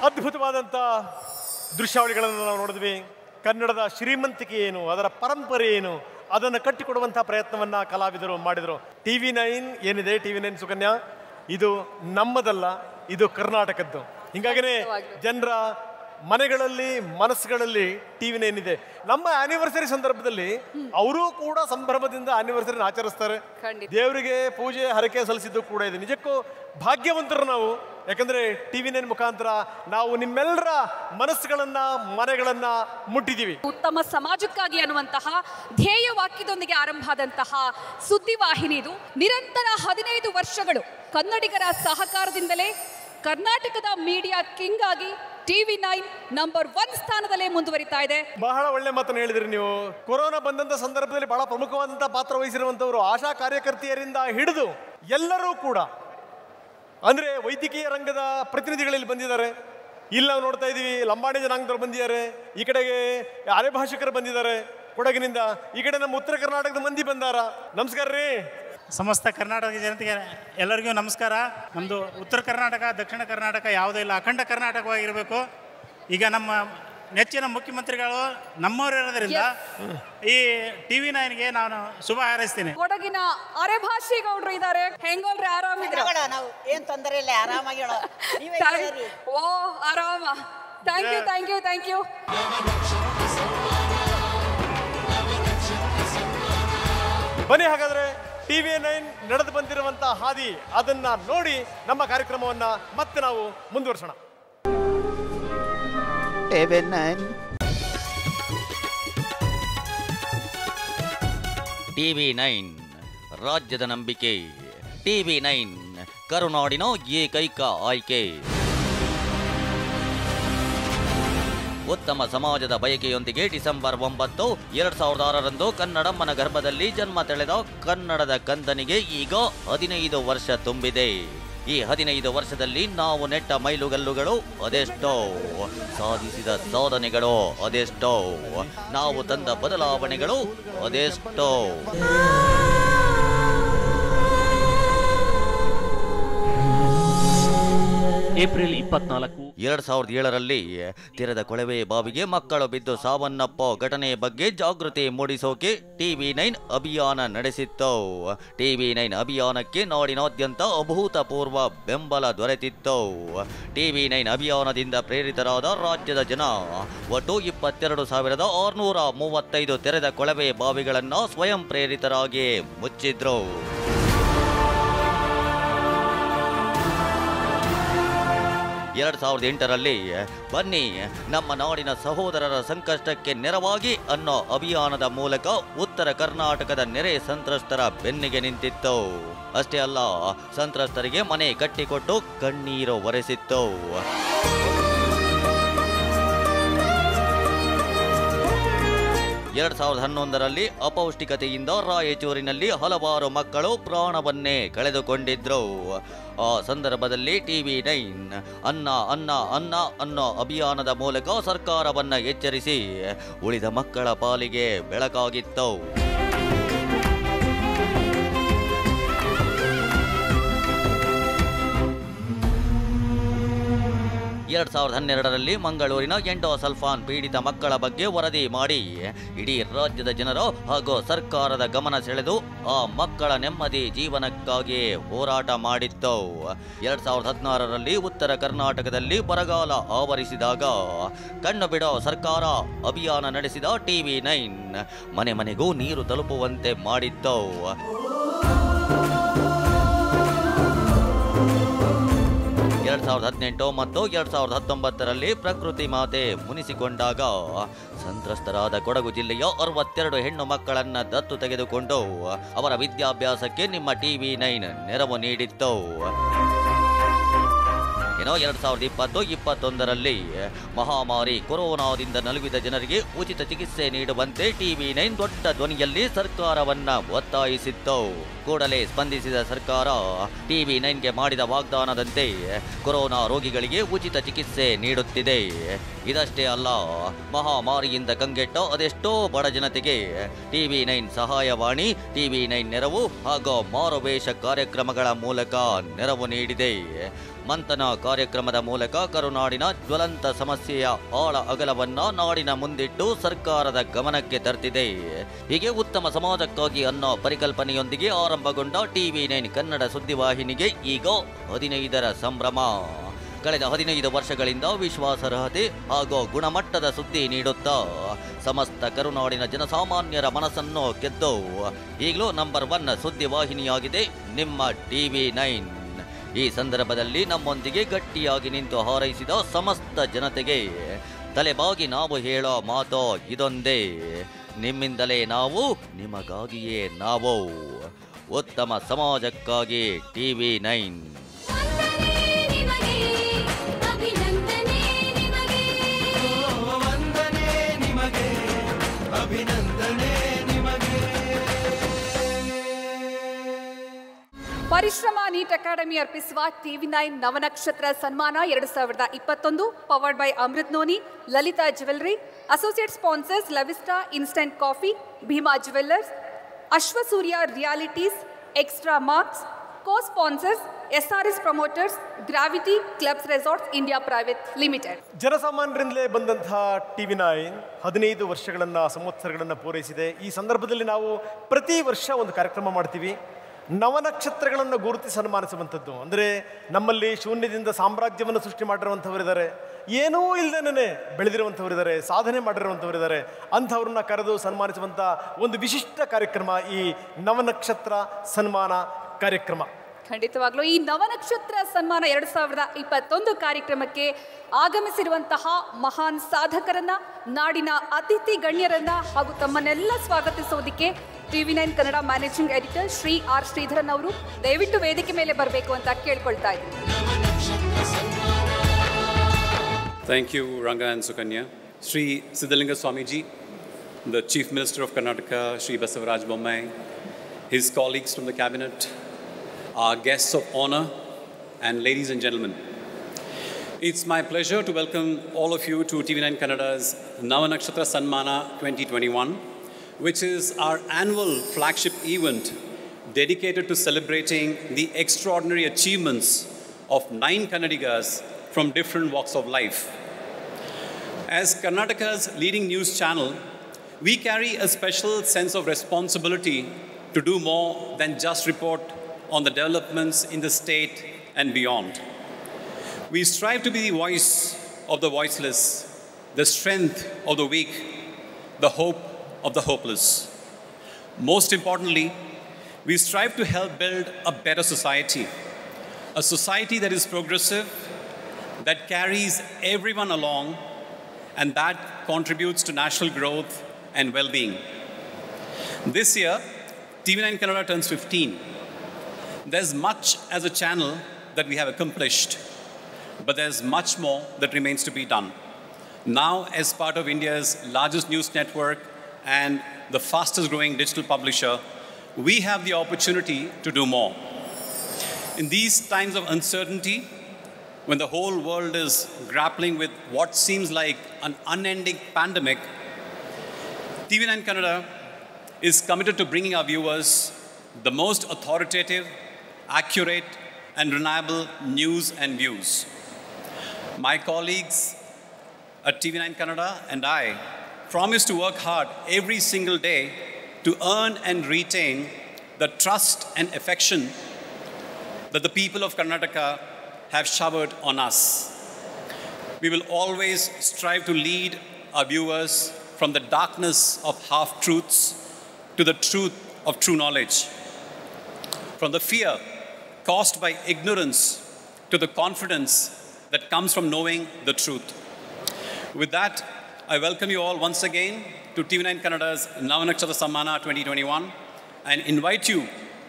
ಅದ್ಭುತವಾದಂಥ ದೃಶ್ಯಾವಳಿಗಳನ್ನು ನಾವು ನೋಡಿದ್ವಿ. ಕನ್ನಡದ ಶ್ರೀಮಂತಿಕೆ ಏನು, ಅದರ ಪರಂಪರೆ ಏನು, ಅದನ್ನು ಕಟ್ಟಿಕೊಡುವಂಥ ಪ್ರಯತ್ನವನ್ನು ಕಲಾವಿದರು ಮಾಡಿದರು. TV9 ಏನಿದೆ, TV9 ಸುಕನ್ಯಾ, ಇದು ನಮ್ಮದಲ್ಲ, ಇದು ಕರ್ನಾಟಕದ್ದು. ಹೀಗಾಗಿನೇ ಜನರ ಮನೆಗಳಲ್ಲಿ ಮನಸ್ಸುಗಳಲ್ಲಿ TV9 ಇದೆ. ನಮ್ಮ ಆನಿವರ್ಸರಿ ಸಂದರ್ಭದಲ್ಲಿ ಅವರೂ ಕೂಡ ಸಂಭ್ರಮದಿಂದ ಆನಿವರ್ಸರಿನ ಆಚರಿಸ್ತಾರೆ. ದೇವರಿಗೆ ಪೂಜೆ ಹರಕೆ ಸಲ್ಲಿಸಿದ್ದು ಕೂಡ ಇದೆ. ನಿಜಕ್ಕೂ ಭಾಗ್ಯವಂತರು ನಾವು. ಯಾಕಂದರೆ TV9 ಮುಖಾಂತರ ನಾವು ನಿಮ್ಮೆಲ್ಲರ ಮನಸ್ಸುಗಳನ್ನು ಮನೆಗಳನ್ನು ಮುಟ್ಟಿದ್ದೀವಿ. ಉತ್ತಮ ಸಮಾಜಕ್ಕಾಗಿ ಅನ್ನುವಂತಹ ಧ್ಯೇಯ ವಾಕ್ಯದೊಂದಿಗೆ ಆರಂಭ ಆದಂತಹ ಸುದ್ದಿವಾಹಿನಿ ಇದು ನಿರಂತರ 15 ವರ್ಷಗಳು ಕನ್ನಡಿಗರ ಸಹಕಾರದಿಂದಲೇ ಕರ್ನಾಟಕದ ಮೀಡಿಯಾ ಕಿಂಗ್ ಆಗಿ TV9 ನಂಬರ್ 1 ಸ್ಥಾನದಲ್ಲೇ ಮುಂದುವರಿತಾ ಇದೆ. ಬಹಳ ಒಳ್ಳೆ ಮಾತನ್ನು ಹೇಳಿದ್ರಿ ನೀವು. ಕೊರೋನಾ ಬಂದಂಥ ಸಂದರ್ಭದಲ್ಲಿ ಬಹಳ ಪ್ರಮುಖವಾದಂಥ ಪಾತ್ರ ವಹಿಸಿರುವಂಥವರು ಆಶಾ ಕಾರ್ಯಕರ್ತೆಯರಿಂದ ಹಿಡಿದು ಎಲ್ಲರೂ ಕೂಡ, ಅಂದರೆ ವೈದ್ಯಕೀಯ ರಂಗದ ಪ್ರತಿನಿಧಿಗಳಲ್ಲಿ ಬಂದಿದ್ದಾರೆ. ಇಲ್ಲಿ ನಾವು ನೋಡ್ತಾ ಇದ್ದೀವಿ ಲಂಬಾಣಿ ಜನಾಂಗದವ್ರು ಬಂದಿದ್ದಾರೆ, ಈ ಕಡೆಗೆ ಅರೆಭಾಷಿಕರು ಬಂದಿದ್ದಾರೆ ಕೊಡಗಿನಿಂದ, ಈ ಕಡೆ ನಮ್ಮ ಉತ್ತರ ಕರ್ನಾಟಕದ ಮಂದಿ ಬಂದಾರ. ನಮಸ್ಕಾರ ರೀ. ಸಮಸ್ತ ಕರ್ನಾಟಕ ಜನತೆಗೆ ಎಲ್ಲರಿಗೂ ನಮಸ್ಕಾರ. ನಮ್ಮದು ಉತ್ತರ ಕರ್ನಾಟಕ ದಕ್ಷಿಣ ಕರ್ನಾಟಕ ಯಾವುದೂ ಇಲ್ಲ, ಅಖಂಡ ಕರ್ನಾಟಕವಾಗಿರಬೇಕು. ಈಗ ನಮ್ಮ ನೆಚ್ಚಿನ ಮುಖ್ಯಮಂತ್ರಿಗಳು ನಮ್ಮವರಿರೋದ್ರಿಂದ ಈ TV9ಗೆ ನಾನು ಶುಭ ಹಾರೈಸ್ತೀನಿ. ಕೊಡಗಿನ ಅರೆಭಾಷಿಗೌಡರು ಇದ್ದಾರೆ. ಹೆಂಗೋಲ್ರಿ, ಆರಾಮಿದ್ರೆ? ನಾವು ಏನು ತೊಂದರೆ ಇಲ್ಲ, ಆರಾಮಾಗಿ ಓ ಆರಾಮ. Thank you thank you thank you. ಬನ್ನಿ ಹಾಗಾದ್ರೆ TV9 ನಡೆದು ಬಂದಿರುವಂಥ ಹಾದಿ ಅದನ್ನ ನೋಡಿ ನಮ್ಮ ಕಾರ್ಯಕ್ರಮವನ್ನ ಮತ್ತೆ ನಾವು ಮುಂದುವರಿಸೋಣ. TV9 ರಾಜ್ಯದ ನಂಬಿಕೆ. TV9 ಕರುನಾಡಿನ ಏಕೈಕ ಆಯ್ಕೆ. ಉತ್ತಮ ಸಮಾಜದ ಬಯಕೆಯೊಂದಿಗೆ ಡಿಸೆಂಬರ್ 9, 2006ರಂದು ಕನ್ನಡಮ್ಮನ ಗರ್ಭದಲ್ಲಿ ಜನ್ಮ ತಳೆದ ಕನ್ನಡದ ಕಂದನಿಗೆ ಈಗ 15 ವರ್ಷ ತುಂಬಿದೆ. ಈ 15 ವರ್ಷದಲ್ಲಿ ನಾವು ನೆಟ್ಟ ಮೈಲುಗಲ್ಲುಗಳು ಅದೆಷ್ಟೋ, ಸಾಧಿಸಿದ ಸಾಧನೆಗಳು ಅದೆಷ್ಟೋ, ನಾವು ತಂದ ಬದಲಾವಣೆಗಳು ಅದೆಷ್ಟೋ. ಏಪ್ರಿಲ್ 24, 2007ರಲ್ಲಿ ತೆರೆದ ಕೊಳವೆ ಬಾವಿಗೆ ಮಕ್ಕಳು ಬಿದ್ದು ಸಾವನ್ನಪ್ಪೋ ಘಟನೆ ಬಗ್ಗೆ ಜಾಗೃತಿ ಮೂಡಿಸೋಕೆ TV9 ಅಭಿಯಾನ ನಡೆಸಿತ್ತು. TV9 ಅಭಿಯಾನಕ್ಕೆ ನಾಡಿನಾದ್ಯಂತ ಅಭೂತಪೂರ್ವ ಬೆಂಬಲ ದೊರೆತಿತ್ತು. TV9 ಅಭಿಯಾನದಿಂದ ಪ್ರೇರಿತರಾದ ರಾಜ್ಯದ ಜನ ಒಟ್ಟು 22,635 ತೆರೆದ ಕೊಳವೆ ಬಾವಿಗಳನ್ನು ಸ್ವಯಂ ಪ್ರೇರಿತರಾಗಿ ಮುಚ್ಚಿದ್ರು. 2008ರಲ್ಲಿ ಬನ್ನಿ ನಮ್ಮ ನಾಡಿನ ಸಹೋದರರ ಸಂಕಷ್ಟಕ್ಕೆ ನೆರವಾಗಿ ಅನ್ನೋ ಅಭಿಯಾನದ ಮೂಲಕ ಉತ್ತರ ಕರ್ನಾಟಕದ ನೆರೆ ಸಂತ್ರಸ್ತರ ಬೆನ್ನಿಗೆ ನಿಂತಿತ್ತು. ಅಷ್ಟೇ ಅಲ್ಲ, ಸಂತ್ರಸ್ತರಿಗೆ ಮನೆ ಕಟ್ಟಿಕೊಟ್ಟು ಕಣ್ಣೀರು ಒರೆಸಿತ್ತು. 2011ರಲ್ಲಿ ಅಪೌಷ್ಟಿಕತೆಯಿಂದ ರಾಯಚೂರಿನಲ್ಲಿ ಹಲವಾರು ಮಕ್ಕಳು ಪ್ರಾಣವನ್ನೇ ಕಳೆದುಕೊಂಡಿದ್ರು. ಆ ಸಂದರ್ಭದಲ್ಲಿ TV9 ಅನ್ನ ಅನ್ನ ಅನ್ನ ಅನ್ನೋ ಅಭಿಯಾನದ ಮೂಲಕ ಸರ್ಕಾರವನ್ನ ಎಚ್ಚರಿಸಿ ಉಳಿದ ಮಕ್ಕಳ ಪಾಲಿಗೆ ಬೆಳಕಾಗಿತ್ತು. 2012ರಲ್ಲಿ ಮಂಗಳೂರಿನ ಎಂಡೋಸಲ್ಫಾನ್ ಪೀಡಿತ ಮಕ್ಕಳ ಬಗ್ಗೆ ವರದಿ ಮಾಡಿ ಇಡೀ ರಾಜ್ಯದ ಜನರು ಹಾಗೂ ಸರ್ಕಾರದ ಗಮನ ಸೆಳೆದು ಆ ಮಕ್ಕಳ ನೆಮ್ಮದಿ ಜೀವನಕ್ಕಾಗಿ ಹೋರಾಟ ಮಾಡಿತ್ತು. 2016ರಲ್ಲಿ ಉತ್ತರ ಕರ್ನಾಟಕದಲ್ಲಿ ಬರಗಾಲ ಆವರಿಸಿದಾಗ ಕಣ್ಣು ಬಿಡೋ ಸರ್ಕಾರ ಅಭಿಯಾನ ನಡೆಸಿದ TV9 ಮನೆ ಮನೆಗೂ ನೀರು ತಲುಪುವಂತೆ ಮಾಡಿತ್ತು. 2018 ಮತ್ತು 2019ರಲ್ಲಿ ಪ್ರಕೃತಿ ಮಾತೆ ಮುನಿಸಿಕೊಂಡಾಗ ಸಂತ್ರಸ್ತರಾದ ಕೊಡಗು ಜಿಲ್ಲೆಯ 62 ಹೆಣ್ಣು ಮಕ್ಕಳನ್ನ ದತ್ತು ತೆಗೆದುಕೊಂಡು ಅವರ ವಿದ್ಯಾಭ್ಯಾಸಕ್ಕೆ ನಿಮ್ಮ TV9 ನೆರವು ನೀಡಿತ್ತು. 2020-21ರಲ್ಲಿ ಮಹಾಮಾರಿ ಕೊರೋನಾದಿಂದ ನಲುಗಿದ ಜನರಿಗೆ ಉಚಿತ ಚಿಕಿತ್ಸೆ ನೀಡುವಂತೆ TV9 ದೊಡ್ಡ ಧ್ವನಿಯಲ್ಲಿ ಸರ್ಕಾರವನ್ನ ಒತ್ತಾಯಿಸಿತ್ತು. ಕೂಡಲೇ ಸ್ಪಂದಿಸಿದ ಸರ್ಕಾರ TV9ಗೆ ಮಾಡಿದ ವಾಗ್ದಾನದಂತೆ ಕೊರೋನಾ ರೋಗಿಗಳಿಗೆ ಉಚಿತ ಚಿಕಿತ್ಸೆ ನೀಡುತ್ತಿದೆ. ಇದಷ್ಟೇ ಅಲ್ಲ, ಮಹಾಮಾರಿಯಿಂದ ಕಂಗೆಟ್ಟ ಅದೆಷ್ಟೋ ಬಡ ಜನತೆಗೆ TV9 ಸಹಾಯವಾಣಿ, TV9 ನೆರವು ಹಾಗೂ ಮಾರುವೇಷ ಕಾರ್ಯಕ್ರಮಗಳ ಮೂಲಕ ನೆರವು ನೀಡಿದೆ. ಮಂಥನ ಕಾರ್ಯಕ್ರಮದ ಮೂಲಕ ಕರುನಾಡಿನ ಜ್ವಲಂತ ಸಮಸ್ಯೆಯ ಆಳ ಅಗಲವನ್ನ ನಾಡಿನ ಮುಂದಿಟ್ಟು ಸರ್ಕಾರದ ಗಮನಕ್ಕೆ ತರ್ತಿದೆ. ಹೀಗೆ ಉತ್ತಮ ಸಮಾಜಕ್ಕಾಗಿ ಅನ್ನೋ ಪರಿಕಲ್ಪನೆಯೊಂದಿಗೆ ಆರಂಭಗೊಂಡ TV9 ಕನ್ನಡ ಸುದ್ದಿವಾಹಿನಿಗೆ ಈಗ 15ರ ಸಂಭ್ರಮ. ಕಳೆದ 15 ವರ್ಷಗಳಿಂದ ವಿಶ್ವಾಸಾರ್ಹತೆ ಹಾಗೂ ಗುಣಮಟ್ಟದ ಸುದ್ದಿ ನೀಡುತ್ತಾ ಸಮಸ್ತ ಕರುನಾಡಿನ ಜನಸಾಮಾನ್ಯರ ಮನಸ್ಸನ್ನು ಗೆದ್ದು ಈಗಲೂ ನಂಬರ್ 1 ಸುದ್ದಿವಾಹಿನಿಯಾಗಿದೆ ನಿಮ್ಮ TV9. ಈ ಸಂದರ್ಭದಲ್ಲಿ ನಮ್ಮೊಂದಿಗೆ ಗಟ್ಟಿಯಾಗಿ ನಿಂತು ಹಾರೈಸಿದ ಸಮಸ್ತ ಜನತೆಗೆ ತಲೆಬಾಗಿ ನಾವು ಹೇಳೋ ಮಾತು ಇದೊಂದೇ: ನಿಮ್ಮಿಂದಲೇ ನಾವು, ನಿಮಗಾಗಿಯೇ ನಾವು. ಉತ್ತಮ ಸಮಾಜಕ್ಕಾಗಿ TV9. ಪರಿಶ್ರಮ ನೀಟ್ ಅಕಾಡೆಮಿ ಅರ್ಪಿಸುವ TV9 ನವನಕ್ಷತ್ರ ಸನ್ಮಾನ 2021 powered by Amrut noni, Lalitha jewellery, associate sponsors Lavista instant coffee, Bhima jewellers, Ashwasurya realities, extra marks, cosponsors SRS promoters, Gravity clubs resorts India private limited. ಜನಸಾಮಾನ್ಯರಿಂದಲೇ ಬಂದಂತಹ TV9 15 ವರ್ಷಗಳನ್ನು ಸಂವತ್ಸರಗಳನ್ನು ಪೂರೈಸಿದೆ. ಈ ಸಂದರ್ಭದಲ್ಲಿ ನಾವು ಪ್ರತಿ ವರ್ಷ ಒಂದು ಕಾರ್ಯಕ್ರಮ ಮಾಡ್ತೀವಿ, ನವನಕ್ಷತ್ರಗಳನ್ನು ಗುರುತಿಸಿ ಸನ್ಮಾನಿಸುವಂಥದ್ದು. ಅಂದರೆ ನಮ್ಮಲ್ಲಿ ಶೂನ್ಯದಿಂದ ಸಾಮ್ರಾಜ್ಯವನ್ನು ಸೃಷ್ಟಿ ಮಾಡಿರುವಂಥವರಿದ್ದಾರೆ, ಏನೂ ಇಲ್ಲದೇನೆ ಬೆಳೆದಿರುವಂಥವರಿದ್ದಾರೆ, ಸಾಧನೆ ಮಾಡಿರುವಂಥವರಿದ್ದಾರೆ. ಅಂಥವ್ರನ್ನ ಕರೆದು ಸನ್ಮಾನಿಸುವಂಥ ಒಂದು ವಿಶಿಷ್ಟ ಕಾರ್ಯಕ್ರಮ ಈ ನವನಕ್ಷತ್ರ ಸನ್ಮಾನ ಕಾರ್ಯಕ್ರಮ. ಖಂಡಿತವಾಗ್ಲೂ ಈ ನವನಕ್ಷತ್ರ ಸನ್ಮಾನ 2021 ಕಾರ್ಯಕ್ರಮಕ್ಕೆ ಆಗಮಿಸಿರುವಂತಹ ಮಹಾನ್ ಸಾಧಕರನ್ನ, ನಾಡಿನ ಅತಿಥಿ ಗಣ್ಯರನ್ನ ಹಾಗೂ ತಮ್ಮನ್ನೆಲ್ಲ ಸ್ವಾಗತಿಸೋದಕ್ಕೆ TV9 Kannada managing editor Shri R Sridharan ಅವರು ದಯವಿಟ್ಟು ವೇದಿಕೆ ಮೇಲೆ ಬರಬೇಕು ಅಂತ ಕೇಳ್ಕೊಳ್ತಾ ಇದ್ದೀನಿ. Thank you, Ranga and Sukanya. Sri Siddhalinga Swamiji, the Chief Minister of Karnataka, Sri Basavaraj Bommai, his colleagues from the cabinet, our guests of honor, and ladies and gentlemen. It's my pleasure to welcome all of you to TV9 Kannada's Navanakshatra Sanmana 2021, which is our annual flagship event dedicated to celebrating the extraordinary achievements of 9 Kannadigas from different walks of life. As Karnataka's leading news channel, we carry a special sense of responsibility to do more than just report on the developments in the state and beyond. We strive to be the voice of the voiceless, the strength of the weak, the hope of the hopeless. Most importantly, we strive to help build a better society, a society that is progressive, that carries everyone along, and that contributes to national growth and well-being. This year, TV9 Kannada turns 15. There's much as a channel that we have accomplished, but there's much more that remains to be done. Now, as part of India's largest news network and the fastest growing digital publisher, we have the opportunity to do more. In these times of uncertainty, when the whole world is grappling with what seems like an unending pandemic, TV9 Kannada is committed to bringing our viewers the most authoritative, accurate, and reliable news and views. My colleagues at TV9 Kannada and I promise to work hard every single day to earn and retain the trust and affection that the people of Karnataka have showered on us. We will always strive to lead our viewers from the darkness of half-truths to the truth of true knowledge, from the fear caused by ignorance to the confidence that comes from knowing the truth. With that, I welcome you all once again to TV9 Kannada's Navanakshatra Sammana 2021 and invite you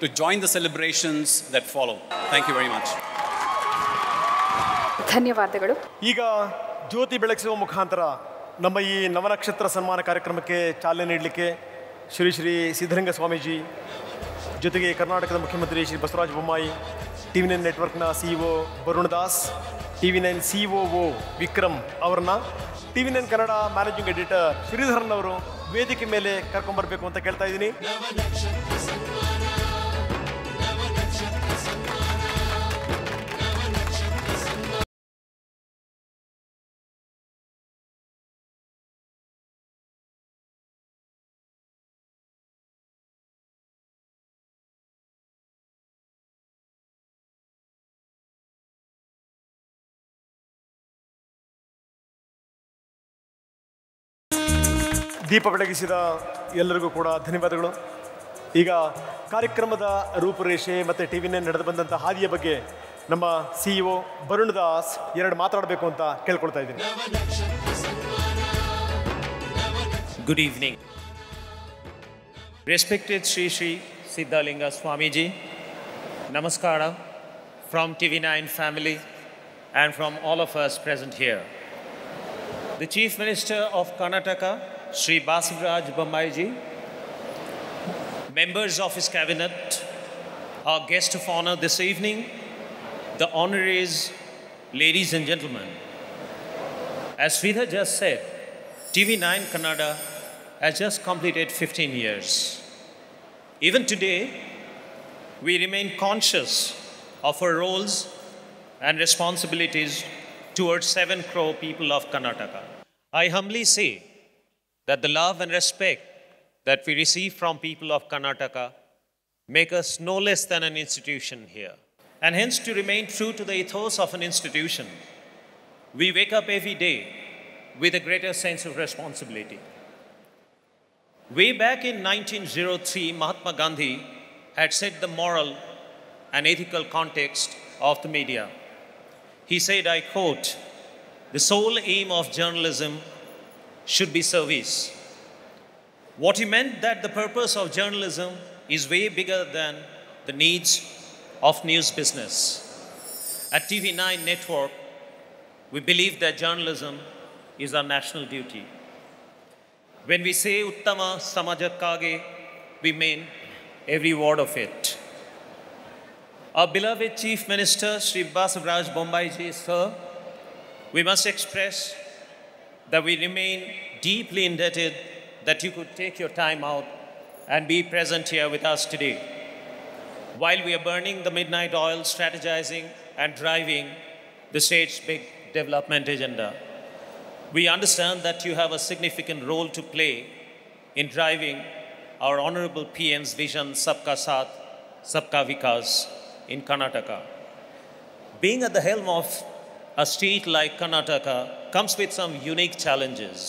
to join the celebrations that follow. Thank you very much. ಧನ್ಯವಾದಗಳು. ಈಗ ಜ್ಯೋತಿ ಬೆಳಗಿಸುವ ಮುಖಾಂತರ ನಮ್ಮ ಈ ನವನಕ್ಷತ್ರ ಸನ್ಮಾನ ಕಾರ್ಯಕ್ರಮಕ್ಕೆ ಚಾಲನೆ ನೀಡಲಿಕ್ಕೆ ಶ್ರೀ ಸಿದ್ಧಲಿಂಗ ಸ್ವಾಮೀಜಿ, ಜೊತೆಗೆ ಕರ್ನಾಟಕದ ಮುಖ್ಯಮಂತ್ರಿ ಶ್ರೀ ಬಸವರಾಜ ಬೊಮ್ಮಾಯಿ, TV9 ನೆಟ್ವರ್ಕ್ನ CEO Varun Das, TV9 COO Vikram ಅವರನ್ನ TV9 Kannada managing editor Sreedharan ಅವರು ವೇದಿಕೆ ಮೇಲೆ ಕರ್ಕೊಂಡ್ಬರ್ಬೇಕು ಅಂತ ಕೇಳ್ತಾ ಇದ್ದೀನಿ. ದೀಪ ಬೆಳಗಿಸಿದ ಎಲ್ಲರಿಗೂ ಕೂಡ ಧನ್ಯವಾದಗಳು. ಈಗ ಕಾರ್ಯಕ್ರಮದ ರೂಪುರೇಷೆ ಮತ್ತು ಟಿವಿನೇ ನಡೆದು ಬಂದಂಥ ಹಾದಿಯ ಬಗ್ಗೆ ನಮ್ಮ CEO ಬರುಣ್ ದಾಸ್ ಎರಡು ಮಾತಾಡಬೇಕು ಅಂತ ಕೇಳ್ಕೊಳ್ತಾ ಇದ್ದೀನಿ. Good evening. Respected Sri Sri Siddhalinga Swamiji, Namaskara from TV9 family and from all of us present here. The Chief Minister of Karnataka, Sri Basavaraj Bommai ji, members of his cabinet, our guest of honor this evening, the honorees, ladies and gentlemen. As Sridhar just said, TV9 Kannada has just completed 15 years. Even today, we remain conscious of our roles and responsibilities towards 7 crore people of Karnataka. I humbly say that the love and respect that we receive from people of Karnataka make us no less than an institution here. And hence, to remain true to the ethos of an institution, we wake up every day with a greater sense of responsibility. Way back in 1903, Mahatma Gandhi had set the moral and ethical context of the media. He said, I quote, "The sole aim of journalism should be service." What he meant that the purpose of journalism is way bigger than the needs of news business. At TV9 Network, we believe that journalism is our national duty. When we say Uttama Samajakkage, we mean every word of it. Our beloved Chief Minister, Sri Basavaraj Bommai ji, sir, we must express that we remain deeply indebted that you could take your time out and be present here with us today. While we are burning the midnight oil, strategizing and driving the state's big development agenda, we understand that you have a significant role to play in driving our Honorable PM's vision, Sabka Saath, Sabka Vikas, in Karnataka. Being at the helm of a state like Karnataka comes with some unique challenges.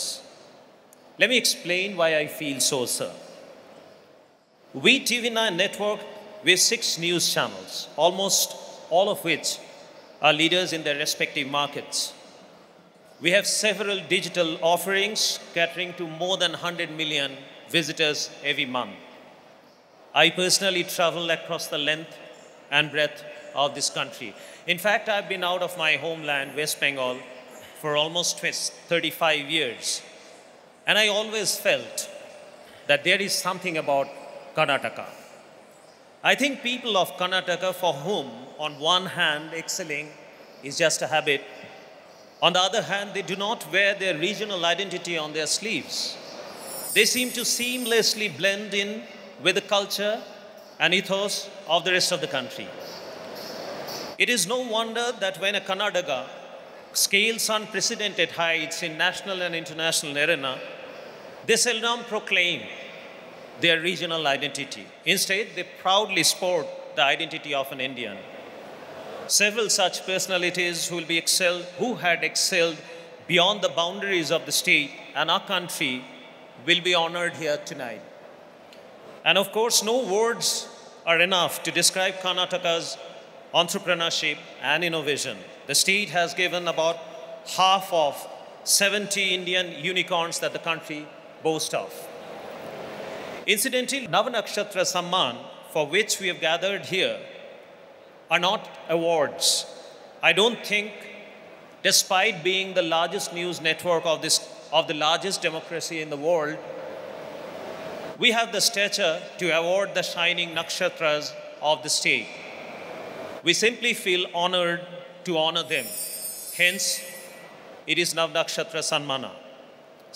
Let me explain why I feel so, sir. We TV9 Network with 6 news channels, almost all of which are leaders in their respective markets. We have several digital offerings catering to more than 100 million visitors every month. I personally travel across the length and breadth of this country. In fact, I've been out of my homeland, West Bengal, for almost 35 years. And I always felt that there is something about Karnataka. I think people of Karnataka, for whom, on one hand, excelling is just a habit, on the other hand, they do not wear their regional identity on their sleeves. They seem to seamlessly blend in with the culture and ethos of the rest of the country. It is no wonder that when a Karnataka scales unprecedented heights in national and international arena, they seldom proclaim their regional identity. Instead, they proudly sport the identity of an Indian. Several such personalities who had excelled beyond the boundaries of the state and our country will be honored here tonight. And of course, no words are enough to describe Karnataka's entrepreneurship and innovation. The state has given about half of 70 Indian unicorns that the country boasts of. Incidentally, Navanakshatra Samman, for which we have gathered here, are not awards. I don't think, despite being the largest news network of the largest democracy in the world, we have the stature to award the shining nakshatras of the state. We simply feel honored to honor them. Hence, it is Navanakshatra Sanmana.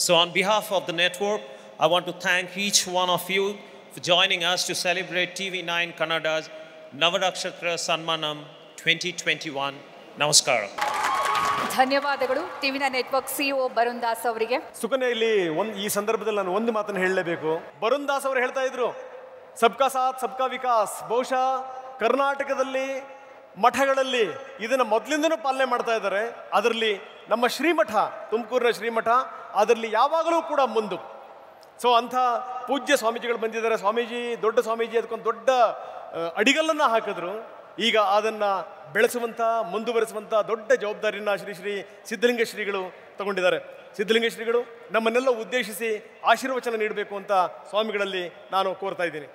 So on behalf of the network, I want to thank each one of you for joining us to celebrate TV9 Kannada's Navanakshatra Sanmanam 2021. Namaskara. ಧನ್ಯವಾದಗಳು ಟಿವಿನ network CEO Barun Das ಅವರಿಗೆ. ಸುಕನ್ಯಾ, ಇಲ್ಲಿ ಈ ಸಂದರ್ಭದಲ್ಲಿ ನಾನು ಒಂದು ಮಾತನ್ನು ಹೇಳಲೇಬೇಕು. ಬರುಣ್ ದಾಸ್ ಅವರು ಹೇಳ್ತಾ ಇದ್ರು ಸಬ್ಕಾ ಸಾಥ್ ಸಬ್ಕಾ ವಿಕಾಸ್. ಬಹುಶಃ ಕರ್ನಾಟಕದಲ್ಲಿ ಮಠಗಳಲ್ಲಿ ಇದನ್ನು ಮೊದಲಿಂದನೂ ಪಾಲನೆ ಮಾಡ್ತಾ ಇದ್ದಾರೆ. ಅದರಲ್ಲಿ ನಮ್ಮ ಶ್ರೀಮಠ, ತುಮಕೂರಿನ ಶ್ರೀಮಠ ಅದರಲ್ಲಿ ಯಾವಾಗಲೂ ಕೂಡ ಮುಂದು. ಸೊ ಅಂಥ ಪೂಜ್ಯ ಸ್ವಾಮೀಜಿಗಳು ಬಂದಿದ್ದಾರೆ. ಸ್ವಾಮೀಜಿ ದೊಡ್ಡ ಸ್ವಾಮೀಜಿ ಅದಕ್ಕೊಂದು ದೊಡ್ಡ ಅಡಿಗಲ್ಲನ್ನು ಹಾಕಿದ್ರು. ಈಗ ಅದನ್ನು ಬೆಳೆಸುವಂಥ ಮುಂದುವರಿಸುವಂಥ ದೊಡ್ಡ ಜವಾಬ್ದಾರಿಯನ್ನು ಶ್ರೀ ಸಿದ್ಧಲಿಂಗ ಶ್ರೀಗಳು ತಗೊಂಡಿದ್ದಾರೆ. ಸಿದ್ಧಲಿಂಗ ಶ್ರೀಗಳು ನಮ್ಮನ್ನೆಲ್ಲ ಉದ್ದೇಶಿಸಿ ಆಶೀರ್ವಚನ ನೀಡಬೇಕು ಅಂತ ಸ್ವಾಮಿಗಳಲ್ಲಿ ನಾನು ಕೋರ್ತಾ ಇದ್ದೀನಿ.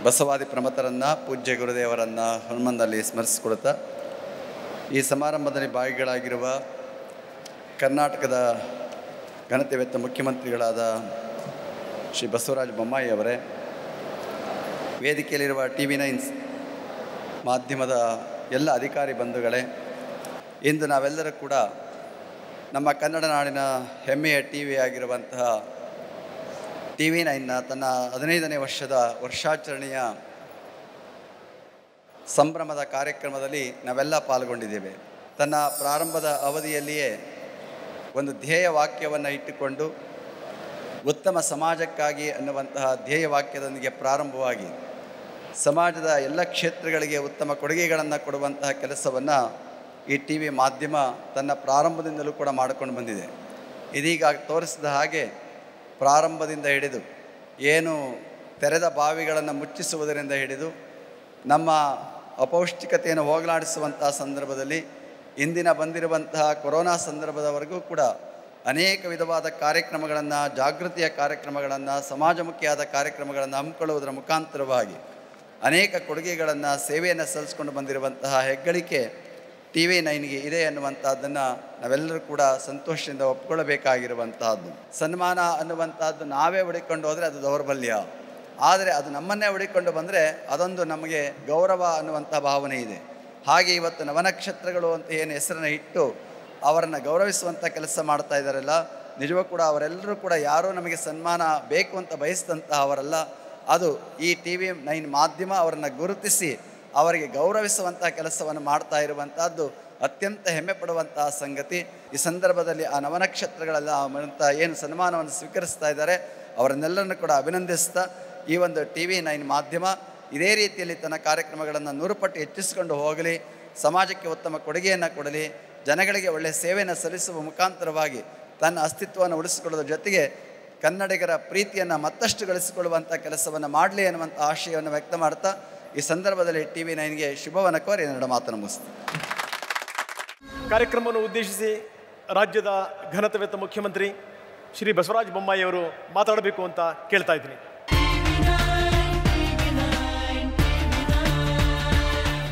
ಬಸವಾದಿ ಪ್ರಮಥರನ್ನು, ಪೂಜ್ಯ ಗುರುದೇವರನ್ನು ಹನುಮಂದಲ್ಲಿ ಸ್ಮರಿಸಿಕೊಡುತ್ತಾ, ಈ ಸಮಾರಂಭದಲ್ಲಿ ಭಾಗಿಗಳಾಗಿರುವ ಕರ್ನಾಟಕದ ಘನತೆವೆತ್ತ ಮುಖ್ಯಮಂತ್ರಿಗಳಾದ ಶ್ರೀ ಬಸವರಾಜ ಬೊಮ್ಮಾಯಿ ಅವರೇ, ವೇದಿಕೆಯಲ್ಲಿರುವ TV9 ಮಾಧ್ಯಮದ ಎಲ್ಲ ಅಧಿಕಾರಿ ಬಂಧುಗಳೇ, ಇಂದು ನಾವೆಲ್ಲರೂ ಕೂಡ ನಮ್ಮ ಕನ್ನಡ ನಾಡಿನ ಹೆಮ್ಮೆಯ TV ಆಗಿರುವಂತಹ TV9ನ ತನ್ನ 15ನೇ ವರ್ಷದ ವರ್ಷಾಚರಣೆಯ ಸಂಭ್ರಮದ ಕಾರ್ಯಕ್ರಮದಲ್ಲಿ ನಾವೆಲ್ಲ ಪಾಲ್ಗೊಂಡಿದ್ದೇವೆ. ತನ್ನ ಪ್ರಾರಂಭದ ಅವಧಿಯಲ್ಲಿಯೇ ಒಂದು ಧ್ಯೇಯ ವಾಕ್ಯವನ್ನು ಇಟ್ಟುಕೊಂಡು ಉತ್ತಮ ಸಮಾಜಕ್ಕಾಗಿ ಅನ್ನುವಂತಹ ಧ್ಯೇಯ ವಾಕ್ಯದೊಂದಿಗೆ ಪ್ರಾರಂಭವಾಗಿ ಸಮಾಜದ ಎಲ್ಲ ಕ್ಷೇತ್ರಗಳಿಗೆ ಉತ್ತಮ ಕೊಡುಗೆಗಳನ್ನು ಕೊಡುವಂತಹ ಕೆಲಸವನ್ನು ಈ TV ಮಾಧ್ಯಮ ತನ್ನ ಪ್ರಾರಂಭದಿಂದಲೂ ಕೂಡ ಮಾಡಿಕೊಂಡು ಬಂದಿದೆ. ಇದೀಗ ತೋರಿಸಿದ ಹಾಗೆ ಪ್ರಾರಂಭದಿಂದ ಹಿಡಿದು ಏನು ತೆರೆದ ಬಾವಿಗಳನ್ನು ಮುಚ್ಚಿಸುವುದರಿಂದ ಹಿಡಿದು ನಮ್ಮ ಅಪೌಷ್ಟಿಕತೆಯನ್ನು ಹೋಗಲಾಡಿಸುವಂತಹ ಸಂದರ್ಭದಲ್ಲಿ ಇಂದಿನ ಬಂದಿರುವಂತಹ ಕೊರೋನಾ ಸಂದರ್ಭದವರೆಗೂ ಕೂಡ ಅನೇಕ ವಿಧವಾದ ಕಾರ್ಯಕ್ರಮಗಳನ್ನು, ಜಾಗೃತಿಯ ಕಾರ್ಯಕ್ರಮಗಳನ್ನು, ಸಮಾಜಮುಖಿಯಾದ ಕಾರ್ಯಕ್ರಮಗಳನ್ನು ಹಮ್ಮಿಕೊಳ್ಳುವುದರ ಮುಖಾಂತರವಾಗಿ ಅನೇಕ ಕೊಡುಗೆಗಳನ್ನು, ಸೇವೆಯನ್ನು ಸಲ್ಲಿಸ್ಕೊಂಡು ಬಂದಿರುವಂತಹ ಹೆಗ್ಗಳಿಕೆ TV9ಗೆ ಇದೆ ಅನ್ನುವಂಥದ್ದನ್ನು ನಾವೆಲ್ಲರೂ ಕೂಡ ಸಂತೋಷದಿಂದ ಒಪ್ಪಿಕೊಳ್ಳಬೇಕಾಗಿರುವಂತಹದ್ದು. ಸನ್ಮಾನ ಅನ್ನುವಂಥದ್ದು ನಾವೇ ಹುಡುಕೊಂಡು ಹೋದರೆ ಅದು ದೌರ್ಬಲ್ಯ, ಆದರೆ ಅದು ನಮ್ಮನ್ನೇ ಹುಡುಕೊಂಡು ಬಂದರೆ ಅದೊಂದು ನಮಗೆ ಗೌರವ ಅನ್ನುವಂಥ ಭಾವನೆ ಇದೆ. ಹಾಗೆ ಇವತ್ತು ನವನಕ್ಷತ್ರಗಳು ಅಂತ ಏನು ಹೆಸರನ್ನು ಇಟ್ಟು ಅವರನ್ನು ಗೌರವಿಸುವಂಥ ಕೆಲಸ ಮಾಡ್ತಾ ಇದ್ದಾರಲ್ಲ, ನಿಜವೂ ಕೂಡ ಅವರೆಲ್ಲರೂ ಕೂಡ ಯಾರೋ ನಮಗೆ ಸನ್ಮಾನ ಬೇಕು ಅಂತ ಬಯಸಿದಂತಹ ಅವರಲ್ಲ. ಅದು ಈ TV9 ಮಾಧ್ಯಮ ಅವರನ್ನು ಗುರುತಿಸಿ ಅವರಿಗೆ ಗೌರವಿಸುವಂಥ ಕೆಲಸವನ್ನು ಮಾಡ್ತಾ ಇರುವಂಥದ್ದು ಅತ್ಯಂತ ಹೆಮ್ಮೆ ಪಡುವಂತಹ ಸಂಗತಿ. ಈ ಸಂದರ್ಭದಲ್ಲಿ ಆ ನವನಕ್ಷತ್ರಗಳೆಲ್ಲ ಏನು ಸನ್ಮಾನವನ್ನು ಸ್ವೀಕರಿಸ್ತಾ ಇದ್ದಾರೆ ಅವರನ್ನೆಲ್ಲರನ್ನು ಕೂಡ ಅಭಿನಂದಿಸ್ತಾ, ಈ ಒಂದು TV9 ಮಾಧ್ಯಮ ಇದೇ ರೀತಿಯಲ್ಲಿ ತನ್ನ ಕಾರ್ಯಕ್ರಮಗಳನ್ನು 100 ಪಟ್ಟು ಹೆಚ್ಚಿಸಿಕೊಂಡು ಹೋಗಲಿ, ಸಮಾಜಕ್ಕೆ ಉತ್ತಮ ಕೊಡುಗೆಯನ್ನು ಕೊಡಲಿ, ಜನಗಳಿಗೆ ಒಳ್ಳೆಯ ಸೇವೆಯನ್ನು ಸಲ್ಲಿಸುವ ಮುಖಾಂತರವಾಗಿ ತನ್ನ ಅಸ್ತಿತ್ವವನ್ನು ಉಳಿಸಿಕೊಳ್ಳೋದ್ರ ಜೊತೆಗೆ ಕನ್ನಡಿಗರ ಪ್ರೀತಿಯನ್ನು ಮತ್ತಷ್ಟು ಗಳಿಸಿಕೊಳ್ಳುವಂಥ ಕೆಲಸವನ್ನು ಮಾಡಲಿ ಅನ್ನುವಂಥ ಆಶಯವನ್ನು ವ್ಯಕ್ತ ಮಾಡ್ತಾ ಈ ಸಂದರ್ಭದಲ್ಲಿ TV9ಗೆ ಶುಭವನ್ನು ಕೋರಿ ಎರಡು ಮಾತನ್ನು ಮುಗಿಸ್ತೀನಿ. ಕಾರ್ಯಕ್ರಮವನ್ನು ಉದ್ದೇಶಿಸಿ ರಾಜ್ಯದ ಘನತೆವೆತ್ತ ಮುಖ್ಯಮಂತ್ರಿ ಶ್ರೀ ಬಸವರಾಜ ಬೊಮ್ಮಾಯಿ ಅವರು ಮಾತಾಡಬೇಕು ಅಂತ ಕೇಳ್ತಾ ಇದ್ದೀನಿ.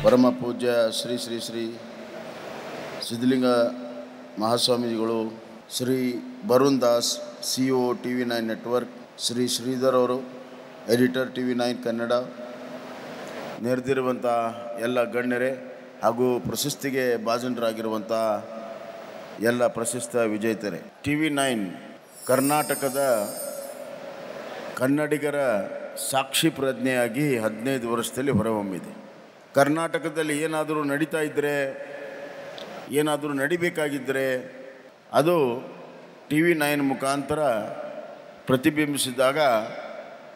ಪರಮ ಪೂಜ್ಯ ಶ್ರೀ ಶ್ರೀ ಶ್ರೀ ಸಿದ್ಧಲಿಂಗ ಮಹಾಸ್ವಾಮೀಜಿಗಳು, Shri Barun Das CEO TV9 network, Shri Sridhar ಅವರು ಎಡಿಟರ್ TV9 ಕನ್ನಡ, ನೆರೆದಿರುವಂಥ ಎಲ್ಲ ಗಣ್ಯರೇ ಹಾಗೂ ಪ್ರಶಸ್ತಿಗೆ ಭಾಜನರಾಗಿರುವಂಥ ಎಲ್ಲ ಪ್ರಶಸ್ತ ವಿಜೇತರೇ, TV9 ಕರ್ನಾಟಕದ ಕನ್ನಡಿಗರ ಸಾಕ್ಷಿ ಪ್ರಜ್ಞೆಯಾಗಿ 15 ವರ್ಷದಲ್ಲಿ ಹೊರಹೊಮ್ಮಿದೆ. ಕರ್ನಾಟಕದಲ್ಲಿ ಏನಾದರೂ ನಡೀತಾ ಇದ್ದರೆ, ಏನಾದರೂ ನಡಿಬೇಕಾಗಿದ್ದರೆ ಅದು TV9 ಮುಖಾಂತರ ಪ್ರತಿಬಿಂಬಿಸಿದಾಗ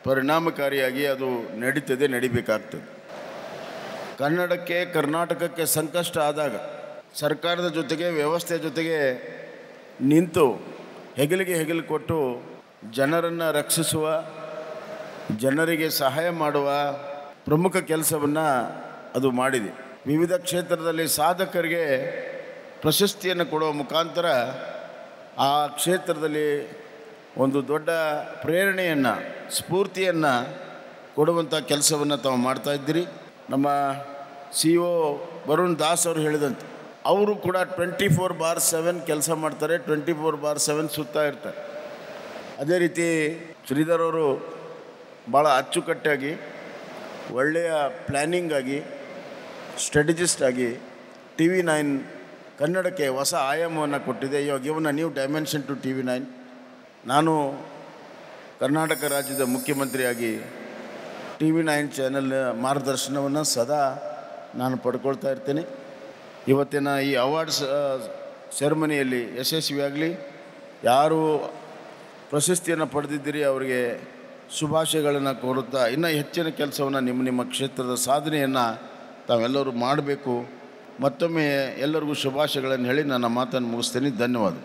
ಪರಿಣಾಮಕಾರಿಯಾಗಿ ಅದು ನಡೀತದೆ, ನಡಿಬೇಕಾಗ್ತದೆ. ಕನ್ನಡಕ್ಕೆ, ಕರ್ನಾಟಕಕ್ಕೆ ಸಂಕಷ್ಟ ಆದಾಗ ಸರ್ಕಾರದ ಜೊತೆಗೆ, ವ್ಯವಸ್ಥೆಯ ಜೊತೆಗೆ ನಿಂತು ಹೆಗಲಿಗೆ ಹೆಗಲು ಕೊಟ್ಟು ಜನರನ್ನು ರಕ್ಷಿಸುವ, ಜನರಿಗೆ ಸಹಾಯ ಮಾಡುವ ಪ್ರಮುಖ ಕೆಲಸವನ್ನು ಅದು ಮಾಡಿದೆ. ವಿವಿಧ ಕ್ಷೇತ್ರದಲ್ಲಿ ಸಾಧಕರಿಗೆ ಪ್ರಶಸ್ತಿಯನ್ನು ಕೊಡುವ ಮುಖಾಂತರ ಆ ಕ್ಷೇತ್ರದಲ್ಲಿ ಒಂದು ದೊಡ್ಡ ಪ್ರೇರಣೆಯನ್ನು, ಸ್ಫೂರ್ತಿಯನ್ನು ಕೊಡುವಂಥ ಕೆಲಸವನ್ನು ತಾವು ಮಾಡ್ತಾಯಿದ್ದೀರಿ. ನಮ್ಮ CEO ಬರುಣ್ ದಾಸ್ ಅವರು ಹೇಳಿದಂತೆ ಅವರು ಕೂಡ 24/7 ಕೆಲಸ ಮಾಡ್ತಾರೆ, 24/7 ಸುತ್ತಾ ಇರ್ತಾರೆ. ಅದೇ ರೀತಿ ಶ್ರೀಧರ್ ಅವರು ಭಾಳ ಅಚ್ಚುಕಟ್ಟಾಗಿ, ಒಳ್ಳೆಯ ಪ್ಲ್ಯಾನಿಂಗ್ ಆಗಿ, ಸ್ಟ್ರಾಟಜಿಸ್ಟ್ ಆಗಿ TV9 ಕನ್ನಡಕ್ಕೆ ಹೊಸ ಆಯಾಮವನ್ನು ಕೊಟ್ಟಿದೆ. ಇವಾಗ ಇವನ್ನ ನ್ಯೂ ಡೈಮೆನ್ಷನ್ ಟು TV9. ನಾನು ಕರ್ನಾಟಕ ರಾಜ್ಯದ ಮುಖ್ಯಮಂತ್ರಿಯಾಗಿ TV9 ಚಾನೆಲ್ ಮಾರ್ಗದರ್ಶನವನ್ನು ಸದಾ ನಾನು ಪಡ್ಕೊಳ್ತಾ ಇರ್ತೀನಿ. ಇವತ್ತಿನ ಈ ಅವಾರ್ಡ್ಸ್ ಸೆರೆಮನಿಯಲ್ಲಿ ಯಶಸ್ವಿಯಾಗಲಿ. ಯಾರು ಪ್ರಶಸ್ತಿಯನ್ನು ಪಡೆದಿದ್ದೀರಿ ಅವರಿಗೆ ಶುಭಾಶಯಗಳನ್ನು ಕೋರುತ್ತಾ, ಇನ್ನೂ ಹೆಚ್ಚಿನ ಕೆಲಸವನ್ನು ನಿಮ್ಮ ಕ್ಷೇತ್ರದ ಸಾಧನೆಯನ್ನು ತಾವೆಲ್ಲರೂ ಮಾಡಬೇಕು. ಮತ್ತೊಮ್ಮೆ ಎಲ್ಲರಿಗೂ ಶುಭಾಶಯಗಳನ್ನು ಹೇಳಿ ನನ್ನ ಮಾತನ್ನು ಮುಗಿಸ್ತೇನೆ. ಧನ್ಯವಾದ.